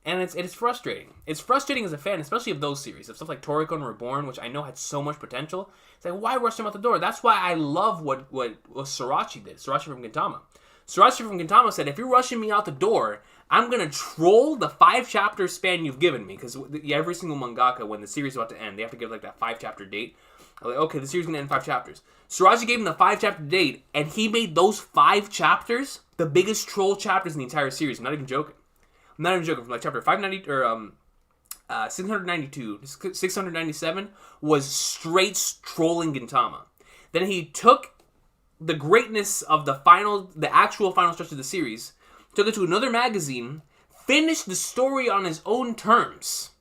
And it's frustrating. It's frustrating as a fan, especially of those series. Of stuff like Toriko and Reborn, which I know had so much potential. It's like, why rush them out the door? That's why I love what Sorachi did. Sorachi from Gintama. Sorachi from Gintama said, if you're rushing me out the door, I'm going to troll the 5-chapter span you've given me. Because every single mangaka, when the series is about to end, they have to give like that 5-chapter date. I'm like, okay, the series is going to end in 5 chapters. Sorachi gave him the 5-chapter date, and he made those 5 chapters the biggest troll chapters in the entire series. I'm not even joking. I'm not even joking. From like chapter 590 or 692 to 697 was straight trolling Gintama. Then he took the greatness of the actual final stretch of the series, took it to another magazine, finished the story on his own terms,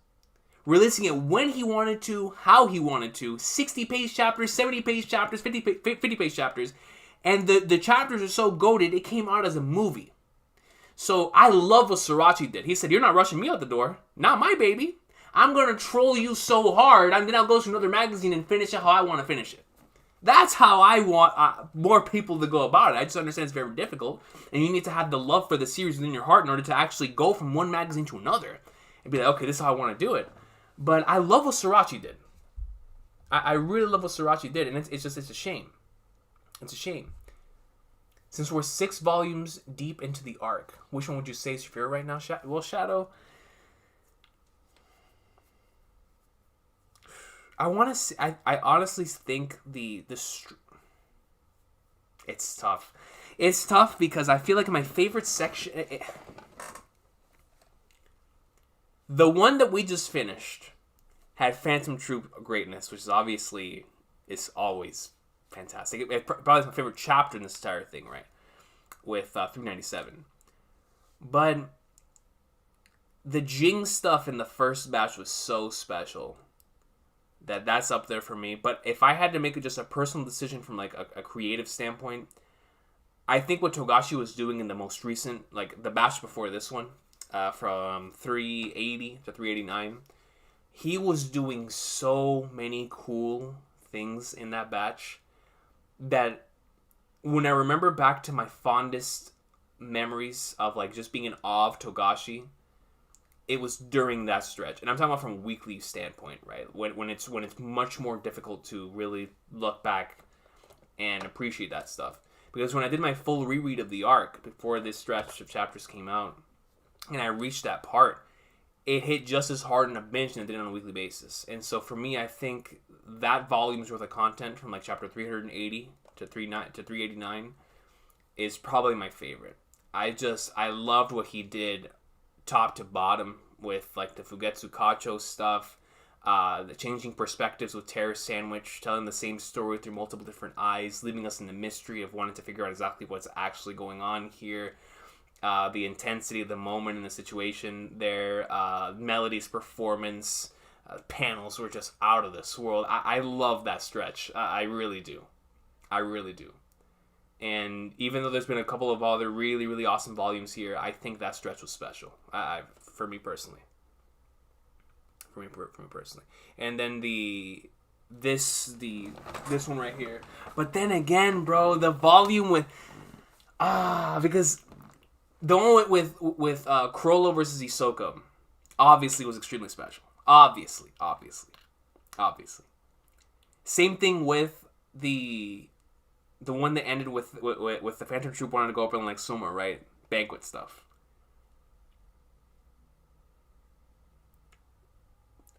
releasing it when he wanted to, how he wanted to, 60-page chapters, 70-page chapters, 50-page chapters, and the chapters are so goated, it came out as a movie. So I love what Sorachi did. He said, you're not rushing me out the door. Not my baby. I'm going to troll you so hard, then I'll go to another magazine and finish it how I want to finish it. That's how I want more people to go about it. I just understand it's very difficult, and you need to have the love for the series within your heart in order to actually go from one magazine to another and be like, okay, this is how I want to do it. But I love what Sorachi did. I really love what Sorachi did, and it's a shame. It's a shame. Since we're 6 volumes deep into the arc, which one would you say is your favorite right now? Well, Shadow, I want to say, I honestly think it's tough. It's tough because I feel like my favorite section, the one that we just finished had Phantom Troupe greatness, which is obviously, it's always fantastic. It probably is my favorite chapter in this entire thing, right? With 397. But the Jing stuff in the first batch was so special that's up there for me. But if I had to make just a personal decision from like a creative standpoint, I think what Togashi was doing in the most recent, like the batch before this one, from 380 to 389, he was doing so many cool things in that batch that when I remember back to my fondest memories of like just being in awe of Togashi, it was during that stretch. And I'm talking about from a weekly standpoint, right? When it's much more difficult to really look back and appreciate that stuff. Because when I did my full reread of the arc before this stretch of chapters came out, and I reached that part, it hit just as hard in a binge than it did on a weekly basis. And so for me, I think that volume's worth of content from like chapter 380 to 389 is probably my favorite. I loved what he did top to bottom with like the Fugetsu Kacho stuff, the changing perspectives with Terrace Sandwich, telling the same story through multiple different eyes, leaving us in the mystery of wanting to figure out exactly what's actually going on here. The intensity of the moment in the situation there, Melody's performance, panels were just out of this world. I love that stretch. I really do. I really do. And even though there's been a couple of other really, really awesome volumes here, I think that stretch was special. For me personally. For me personally. And then this one right here. But then again, bro, the volume with because the one with Chrollo versus Hisoka obviously was extremely special. Obviously. Same thing with the one that ended with the Phantom Troupe wanting to go up in like Soma, right? Banquet stuff.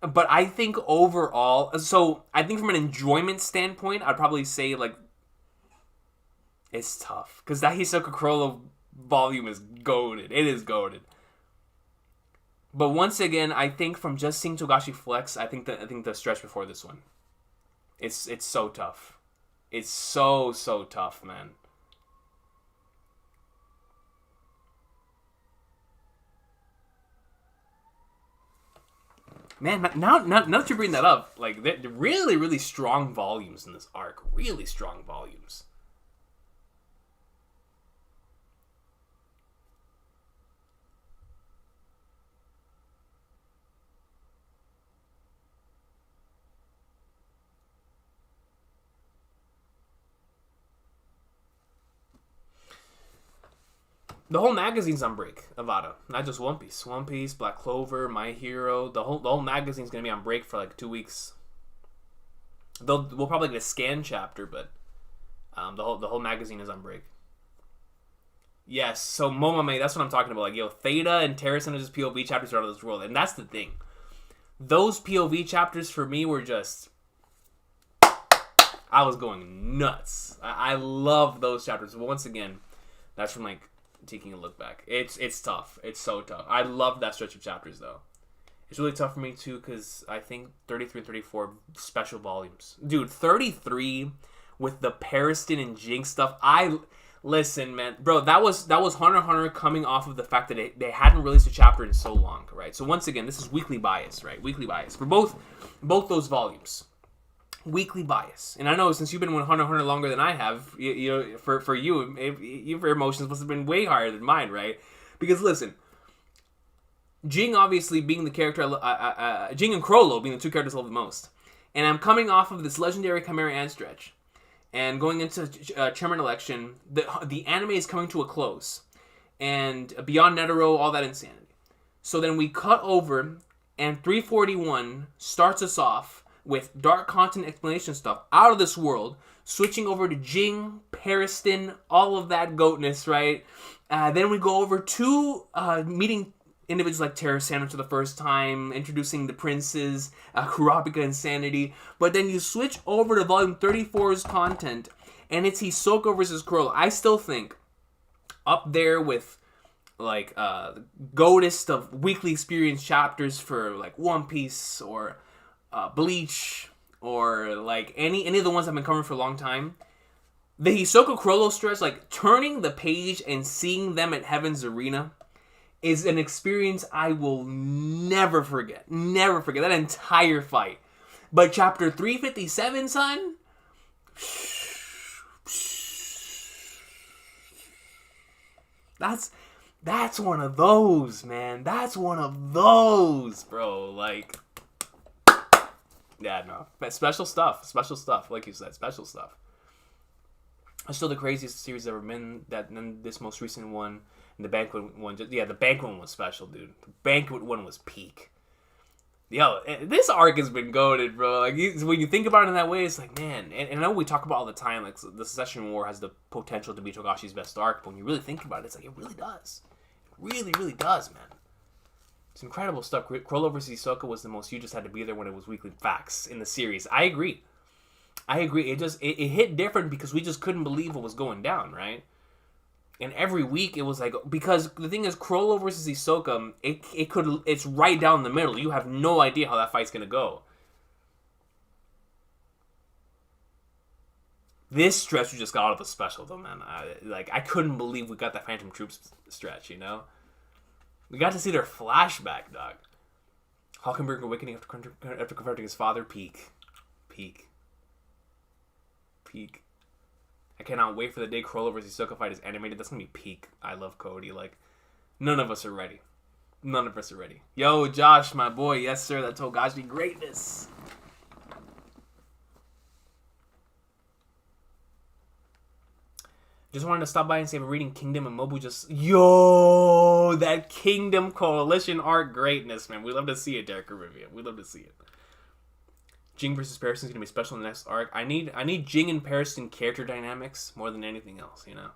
But I think overall, so I think from an enjoyment standpoint, I'd probably say like it's tough because that Hisoka Chrollo volume is goated. It is goated. But once again, I think from just seeing Togashi flex, I think the stretch before this one, it's so tough. It's so tough, man. Man, now that you bring that up, like, they're really, really strong volumes in this arc. Really strong volumes. The whole magazine's on break, Avada. Not just One Piece. One Piece, Black Clover, My Hero. The whole magazine's gonna be on break for like 2 weeks. We'll probably get a scan chapter, but the whole magazine is on break. Yes, so Momame, that's what I'm talking about. Like, yo, Theta and Terrace and his POV chapters are out of this world, and that's the thing. Those POV chapters for me were just, I was going nuts. I love those chapters. But once again, that's from like taking a look back. It's tough. It's so tough. I love that stretch of chapters though. It's really tough for me too because I think 33 and 34 special volumes. Dude, 33 with the Periston and Jinx stuff. Listen, man, bro, that was Hunter x Hunter coming off of the fact that they hadn't released a chapter in so long, right? So once again, this is weekly bias, right? Weekly bias for both those volumes. Weekly bias, and I know since you've been with Hunter x Hunter longer than I have, you know, for you, your emotions must have been way higher than mine, right? Because listen, Jing obviously being the character, Jing and Chrollo being the two characters I love the most, and I'm coming off of this legendary Chimera Ant stretch, and going into Chairman election, the anime is coming to a close, and Beyond Netero, all that insanity. So then we cut over, and 341 starts us off with dark content explanation stuff out of this world, switching over to Jing, Periston, all of that goatness, right? Then we go over to meeting individuals like Terrace Sandwich for the first time, introducing the princes, Kurapika Insanity. But then you switch over to Volume 34's content, and it's Hisoka versus Chrollo. I still think up there with like goatest of weekly experience chapters for like One Piece or Bleach, or like any of the ones I've been covering for a long time. The Hisoka Chrollo stretch, like turning the page and seeing them at Heaven's Arena, is an experience I will never forget. Never forget that entire fight. But chapter 357, son, that's one of those, man. That's one of those, bro. Like, Yeah, no. But special stuff. Special stuff. Like you said, special stuff. It's still the craziest series ever been. That then this most recent one, and the banquet one. The banquet one was special, dude. The banquet one was peak. Yo, this arc has been goated, bro. Like when you think about it in that way, it's like, man. And I know we talk about all the time, like the Succession War has the potential to be Togashi's best arc. But when you really think about it, it's like it really does. It really, really does, man. It's incredible stuff. Crollo versus Hisoka was the most you just had to be there when it was weekly facts in the series. I agree. It hit different because we just couldn't believe what was going down, right? And every week it was like, because the thing is, Crollo versus Hisoka, it's right down the middle. You have no idea how that fight's gonna go. This stretch we just got out of the special though, man. I couldn't believe we got that Phantom Troops stretch, you know? We got to see their flashback, dog. Hockenberg awakening after confronting his father. Peak. I cannot wait for the day Crollo vs. Hisoka fight is animated. That's going to be peak. I love Cody. Like, none of us are ready. Yo, Josh, my boy. Yes, sir. That Togashi greatness. Just wanted to stop by and say I'm reading Kingdom and Mobu just... Yo! That Kingdom Coalition arc greatness, man. We love to see it, Derek Caribbean. We love to see it. Jing versus Paris is going to be special in the next arc. I need Jing and Paris in character dynamics more than anything else, you know?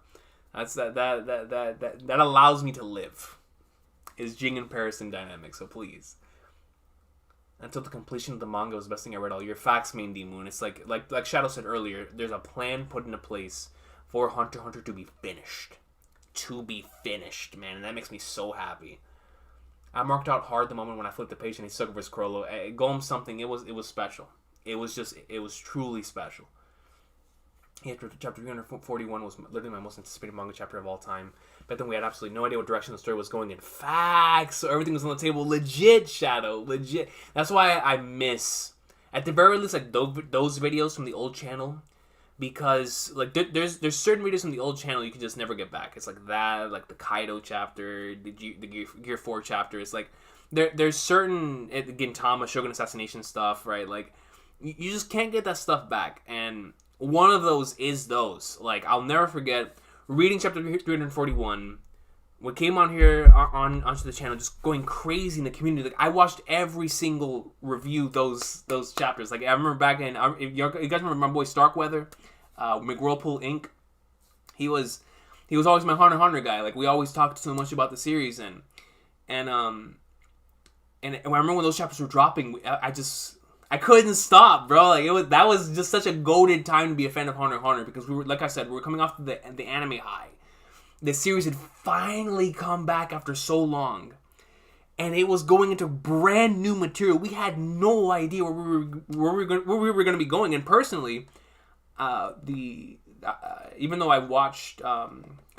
That's that allows me to live. Is Jing and Paris in dynamics, so please. Until the completion of the manga was the best thing I read all year. Facts, main D Moon. It's like Shadow said earlier, there's a plan put into place for Hunter x Hunter to be finished. Man. And that makes me so happy. I marked out hard the moment when I flipped the page and he Hisoka vs. Crollo. Golem something, it was special. It was truly special. Chapter 341 was literally my most anticipated manga chapter of all time. But then we had absolutely no idea what direction the story was going in. Facts! So everything was on the table. Legit, Shadow. Legit. That's why I miss, at the very least, like those videos from the old channel. Because like there's certain videos from the old channel you can just never get back. It's like that, like the Kaido chapter, the Gear 4 chapter. It's like there's certain Gintama Shogun assassination stuff, right? Like you just can't get that stuff back. And one of those is those. Like I'll never forget reading chapter 341. What came on here onto the channel, just going crazy in the community. Like I watched every single review those chapters. Like I remember back in, if you guys remember my boy Starkweather, McWhirlpool Inc. He was always my Hunter x Hunter guy. Like we always talked so much about the series and I remember when those chapters were dropping, I couldn't stop, bro. Like that was just such a goated time to be a fan of Hunter x Hunter because we were coming off the anime high. The series had finally come back after so long. And it was going into brand new material. We had no idea where we were going to be going. And personally, even though I watched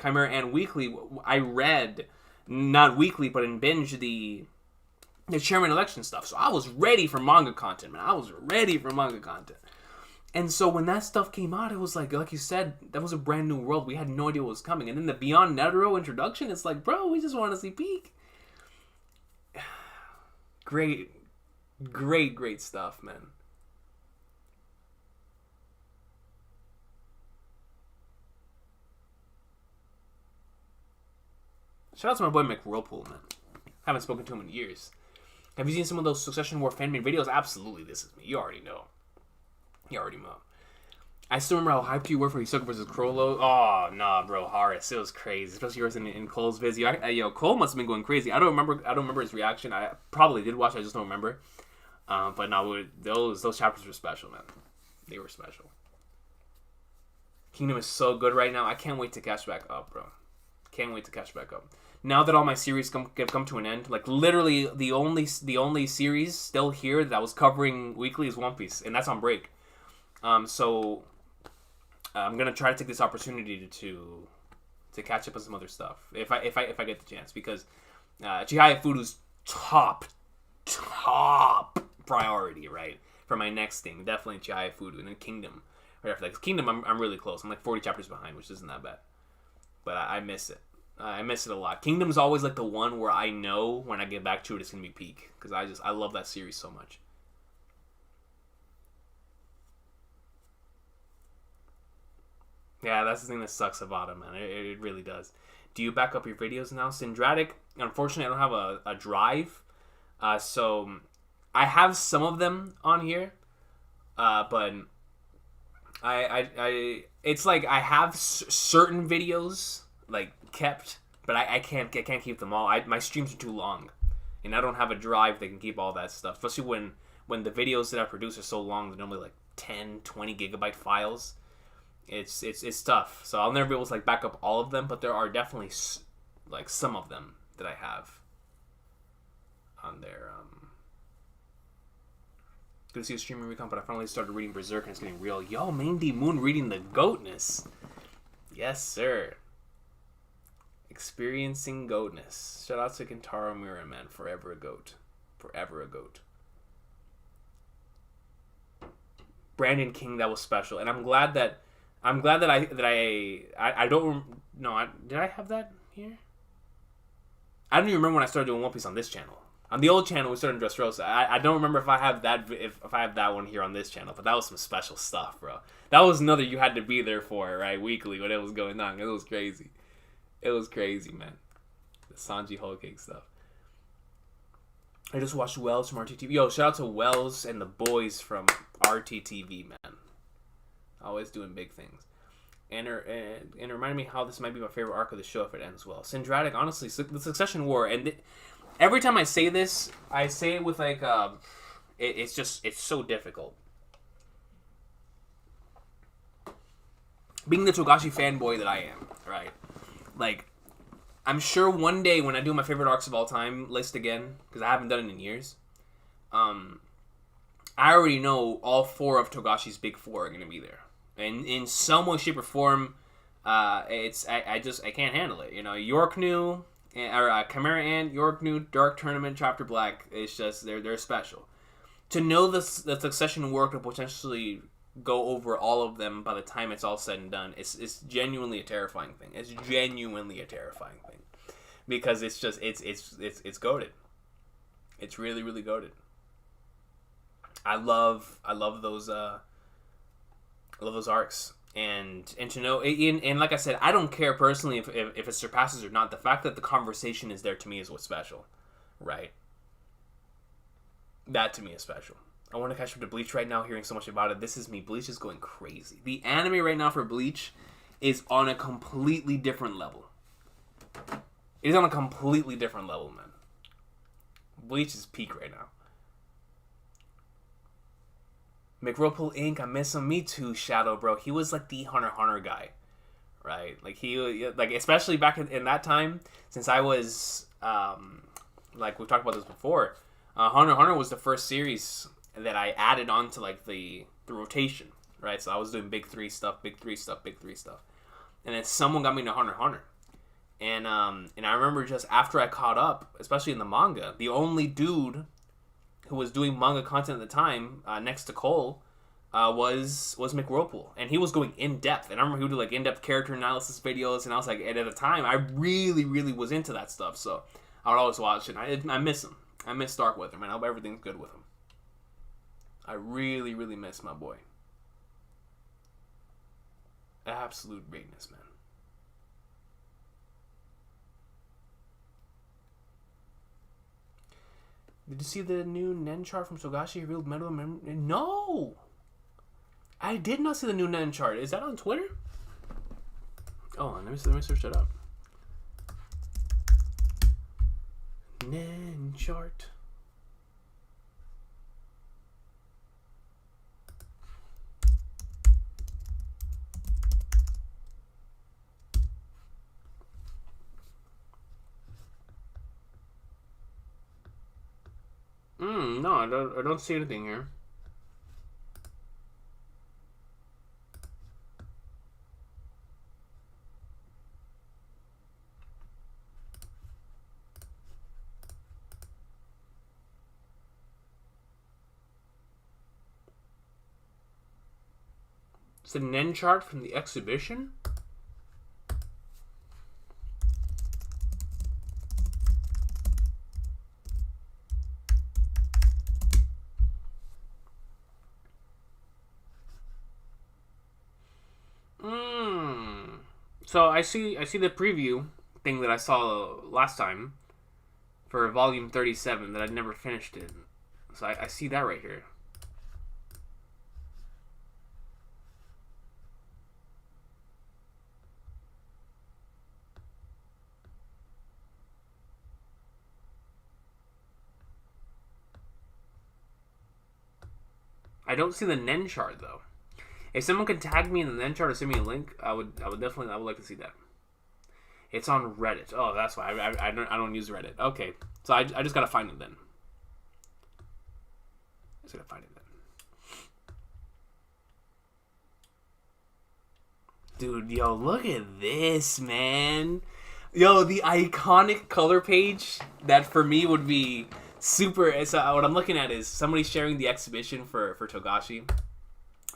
Chimera and Weekly, I read, not weekly, but in binge, the chairman election stuff. So I was ready for manga content, man. And so when that stuff came out, it was like you said, that was a brand new world. We had no idea what was coming. And then the Beyond Netero introduction, it's like, bro, we just want to see Peak. Great stuff, man. Shout out to my boy McWhirlpool, man. Haven't spoken to him in years. Have you seen some of those Succession War fan-made videos? Absolutely, this is me. You already know. I still remember how hyped you were for Hisoka versus Crollo. Oh, nah, bro. Horace. It was crazy. Especially yours in Cole's video. Cole must have been going crazy. I don't remember his reaction. I probably did watch. I just don't remember. But no, those chapters were special, man. They were special. Kingdom is so good right now. I can't wait to catch back up, bro. Now that all my series have come to an end, like literally the only series still here that I was covering weekly is One Piece, and that's on break. So I'm gonna try to take this opportunity to catch up on some other stuff if I get the chance, because Chihaya Furu's top priority, right, for my next thing. Definitely Chihaya Furu, and then Kingdom right after that. 'Cause Kingdom I'm really close. I'm like 40 chapters behind, which isn't that bad, but I miss it. I miss it a lot. Kingdom's always like the one where I know when I get back to it, it's gonna be peak, because I love that series so much. Yeah, that's the thing that sucks about it, man. It really does. Do you back up your videos now? Syndratic, unfortunately, I don't have a drive. So I have some of them on here. But it's like I have certain videos like kept, but I can't keep them all. My streams are too long, and I don't have a drive that can keep all that stuff. Especially when the videos that I produce are so long, they're normally like 10, 20 gigabyte files. It's tough. So I'll never be able to like back up all of them, but there are definitely like some of them that I have on there. Good to see a streaming Recon, but I finally started reading Berserk and it's getting real. Yo, Main D Moon reading the goatness. Yes, sir. Experiencing goatness. Shout out to Kentaro Miura, man. Forever a goat. Forever a goat. Brandon King, that was special, and I'm glad that I don't know. Did I have that here? I don't even remember when I started doing One Piece on this channel. On the old channel, we started in Dressrosa. I don't remember if I have that one here on this channel, but that was some special stuff, bro. That was another you had to be there for, right? Weekly when it was going on. It was crazy. It was crazy, man. The Sanji Whole Cake stuff. I just watched Wells from RTTV. Yo, shout out to Wells and the boys from RTTV, man. Always doing big things. And it reminded me how this might be my favorite arc of the show if it ends well. Syndratic, honestly, the Succession War, and every time I say this, I say it with like, it's so difficult. Being the Togashi fanboy that I am, right? Like, I'm sure one day when I do my favorite arcs of all time list again, because I haven't done it in years, I already know all 4 of Togashi's big 4 are going to be there. And in some way, shape, or form, I can't handle it. You know, Yorknu, or Chimera Ant, Yorknu, Dark Tournament, Chapter Black, it's just, they're special. To know the Succession War could potentially go over all of them by the time it's all said and done, it's genuinely a terrifying thing. It's genuinely a terrifying thing. Because it's just, it's goated. It's really, really goated. I love those arcs, and to know, and like I said, I don't care personally if it surpasses or not. The fact that the conversation is there to me is what's special, right? That to me is special. I want to catch up to Bleach right now, hearing so much about it. This is me. Bleach is going crazy. The anime right now for Bleach is on a completely different level. It is on a completely different level, man. Bleach is peak right now. McRopool Inc. I miss him. Me too, Shadow, bro. He was like the Hunter x Hunter guy, right? Like especially back in that time, since I was like we've talked about this before. Hunter x Hunter was the first series that I added on to like the rotation, right? So I was doing big 3 stuff, and then someone got me into Hunter x Hunter, and I remember just after I caught up, especially in the manga, the only dude who was doing manga content at the time, next to Cole, was McRopool, and he was going in depth. And I remember he would do like in depth character analysis videos, and I was like, and at the time, I really, really was into that stuff. So I would always watch it. I miss him. I miss Starkweather, man. I hope everything's good with him. I really, really miss my boy. Absolute greatness, man. Did you see the new Nen chart from Togashi? Revealed metal No! I did not see the new Nen chart. Is that on Twitter? Oh, let me search that up. Nen chart. No, I don't see anything here. It's the Nen chart from the exhibition? So I see the preview thing that I saw last time for volume 37 that I'd never finished it. So I see that right here. I don't see the Nen chart though. If someone could tag me in the Nen chart or send me a link, I would definitely like to see that. It's on Reddit. Oh, that's why I don't use Reddit. Okay, so I just gotta find it then. Just gotta find it then. Dude, yo, look at this, man. Yo, the iconic color page that for me would be super. So what I'm looking at is somebody sharing the exhibition for Togashi,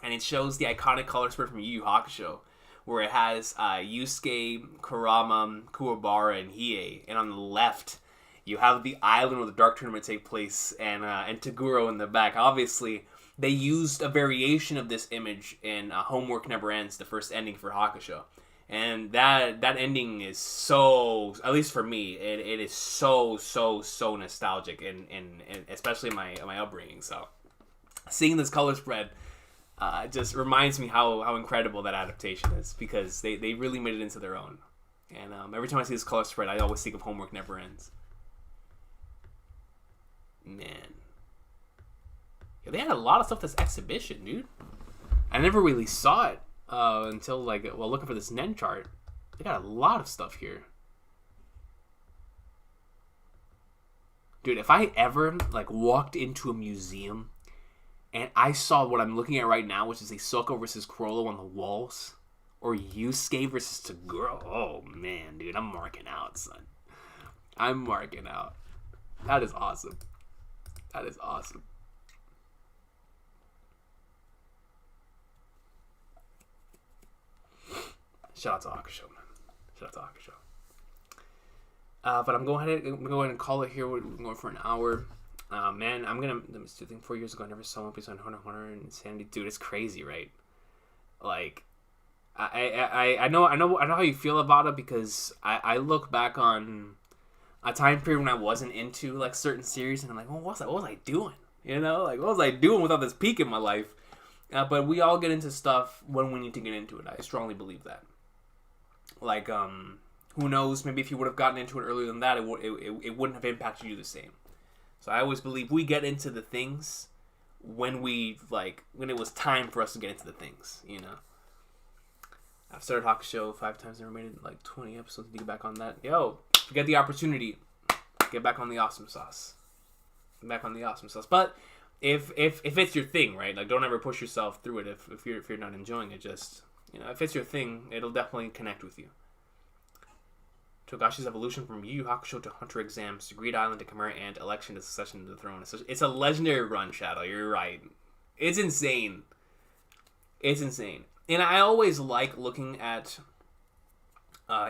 and it shows the iconic color spread from Yu Yu Hakusho, where it has Yusuke, Kurama, Kuwabara, and Hiei, and on the left you have the island where the Dark Tournament take place, and Toguro in the back. Obviously, they used a variation of this image in Homework Never Ends, the first ending for Hakusho. And that ending is so, at least for me, it is so nostalgic, and especially my upbringing. So seeing this color spread just reminds me how incredible that adaptation is, because they really made it into their own. And every time I see this color spread, I always think of Homework Never Ends. Man. Yeah, they had a lot of stuff this exhibition, dude. I never really saw it until, looking for this Nen chart. They got a lot of stuff here. Dude, if I ever, walked into a museum and I saw what I'm looking at right now, which is a Soko versus Chrollo on the walls, or Yusuke versus Toguro, oh, man, dude, I'm marking out, son. I'm marking out. That is awesome. That is awesome. Shout out to Hakusho, man. Shout out to Hakusho. But I'm going ahead and call it here. We're going for an hour. Man, I'm gonna. Let me see. I think 4 years ago, I never saw One Piece on Hunter x Hunter and Insanity. Dude, it's crazy, right? Like, I know how you feel about it, because I look back on a time period when I wasn't into certain series, and I'm like, well, what was I doing? You know, what was I doing without this peak in my life? But we all get into stuff when we need to get into it. I strongly believe that. Who knows? Maybe if you would have gotten into it earlier than that, it wouldn't have impacted you the same. So I always believe we get into the things when when it was time for us to get into the things. You know. I've started Hakusho 5 times, never made it 20 episodes to get back on that. Yo, if you get the opportunity, get back on the awesome sauce. Get back on the awesome sauce. But if it's your thing, right? Don't ever push yourself through it if you're not enjoying it. Just, if it's your thing, it'll definitely connect with you. Togashi's evolution from Yu Yu Hakusho to Hunter exams to Greed Island to Chimera Ant, election to succession to the throne. It's a legendary run, Shadow. You're right. It's insane. It's insane. And I always like looking at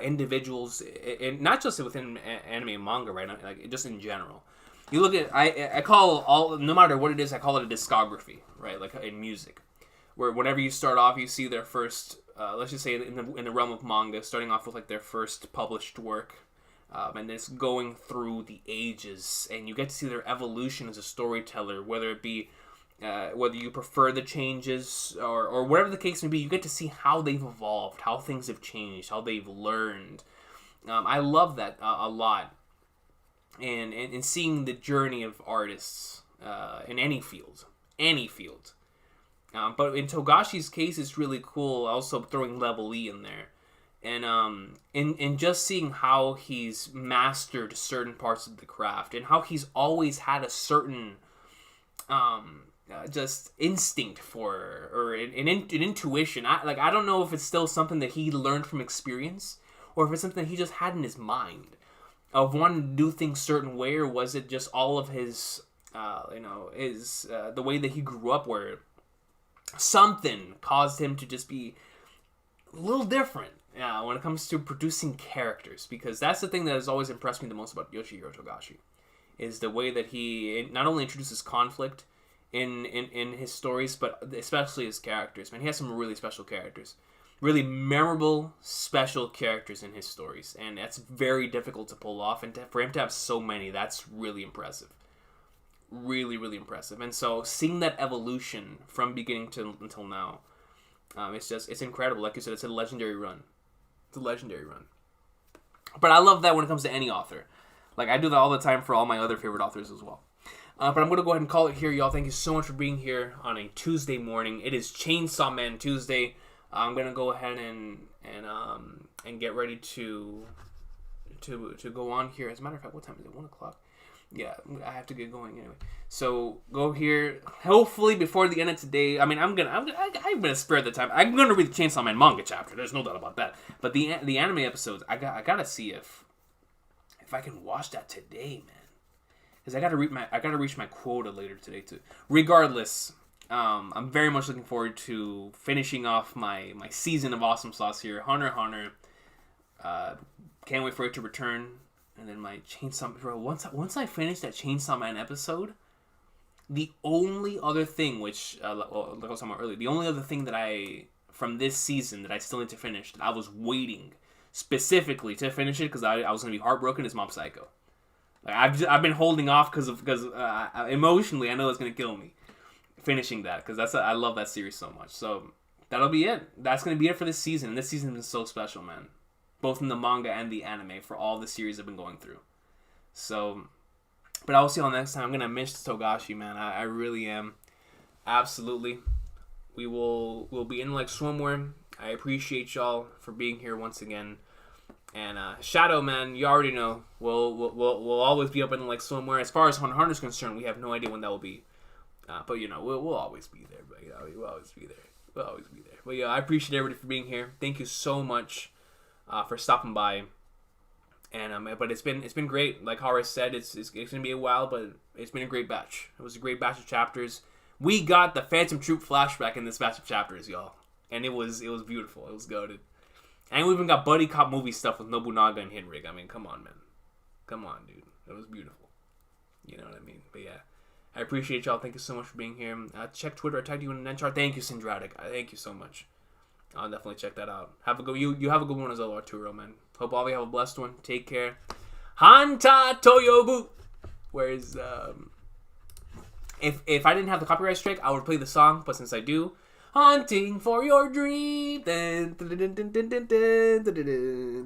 individuals, and not just within anime and manga, right? Just in general. You look at, I call no matter what it is, I call it a discography, right? In music, where whenever you start off, you see their first, let's just say in the realm of manga, starting off with their first published work, and it's going through the ages, and you get to see their evolution as a storyteller, whether it be whether you prefer the changes or whatever the case may be. You get to see how they've evolved, how things have changed, how they've learned. I love that a lot. And seeing the journey of artists in any field. But in Togashi's case, it's really cool also throwing Level E in there. And in just seeing how he's mastered certain parts of the craft, and how he's always had a certain just instinct for, or an intuition. I don't know if it's still something that he learned from experience, or if it's something that he just had in his mind of wanting to do things certain way, or was it just all of his, the way that he grew up, where something caused him to just be a little different when it comes to producing characters. Because that's the thing that has always impressed me the most about Yoshihiro Togashi, is the way that he not only introduces conflict in his stories, but especially his characters. Man, he has some really special characters. really memorable, special characters in his stories, and that's very difficult to pull off. And for him to have so many, that's really impressive. Really, really impressive. And so seeing that evolution from beginning to until now, it's incredible. Like you said, it's a legendary run. It's a legendary run. But I love that when it comes to any author. Like, I do that all the time for all my other favorite authors as well. But I'm going to go ahead and call it here, y'all. Thank you so much for being here on a Tuesday morning. It is Chainsaw Man Tuesday. I'm going to go ahead and get ready to go on here. As a matter of fact, what time is it? 1 o'clock? Yeah, I have to get going anyway. So go here. Hopefully before the end of today. I mean, I'm gonna spare the time. I'm gonna read the Chainsaw Man manga chapter. There's no doubt about that. But the anime episodes, I gotta see if I can watch that today, man. Because I gotta reach my quota later today too. Regardless, I'm very much looking forward to finishing off my season of awesome sauce here. Hunter x Hunter. Can't wait for it to return. And then my Chainsaw... Bro, once I finish that Chainsaw Man episode, the only other thing, which... like I was talking about earlier, the only other thing that from this season that I still need to finish, that I was waiting specifically to finish it, because I was going to be heartbroken, is Mob Psycho. Like, I've been holding off because emotionally, I know it's going to kill me. Finishing that, because I love that series so much. So, that'll be it. That's going to be it for this season. And this season's been so special, man. Both in the manga and the anime for all the series I've been going through. So, but I will see y'all next time. I'm going to miss Togashi, man. I really am. Absolutely. We'll be in like swimwear. I appreciate y'all for being here once again. And Shadow, man, you already know. We'll always be up in like swimwear. As far as Hunter x Hunter is concerned, we have no idea when that will be. But you know, we'll always be there. But you know, we'll always be there. We'll always be there. But yeah, I appreciate everybody for being here. Thank you so much. For stopping by, and but it's been great. Like Horace said, it's gonna be a while, but it's been a great batch. It was a great batch of chapters. We got the Phantom Troupe flashback in this batch of chapters, y'all, and it was beautiful. It was goated, and we even got buddy cop movie stuff with Nobunaga and Henrik. I mean, come on, man, come on, dude. It was beautiful. You know what I mean? But yeah, I appreciate y'all. Thank you so much for being here. Check Twitter. I tagged you in the chart. Thank you, Syndratic. Thank you so much. I'll definitely check that out. Have a good you have a good one as well, Arturo, man. Hope all of you have a blessed one. Take care. Hanta Toyobu. Whereas if I didn't have the copyright strike, I would play the song, but since I do, hunting for your dream.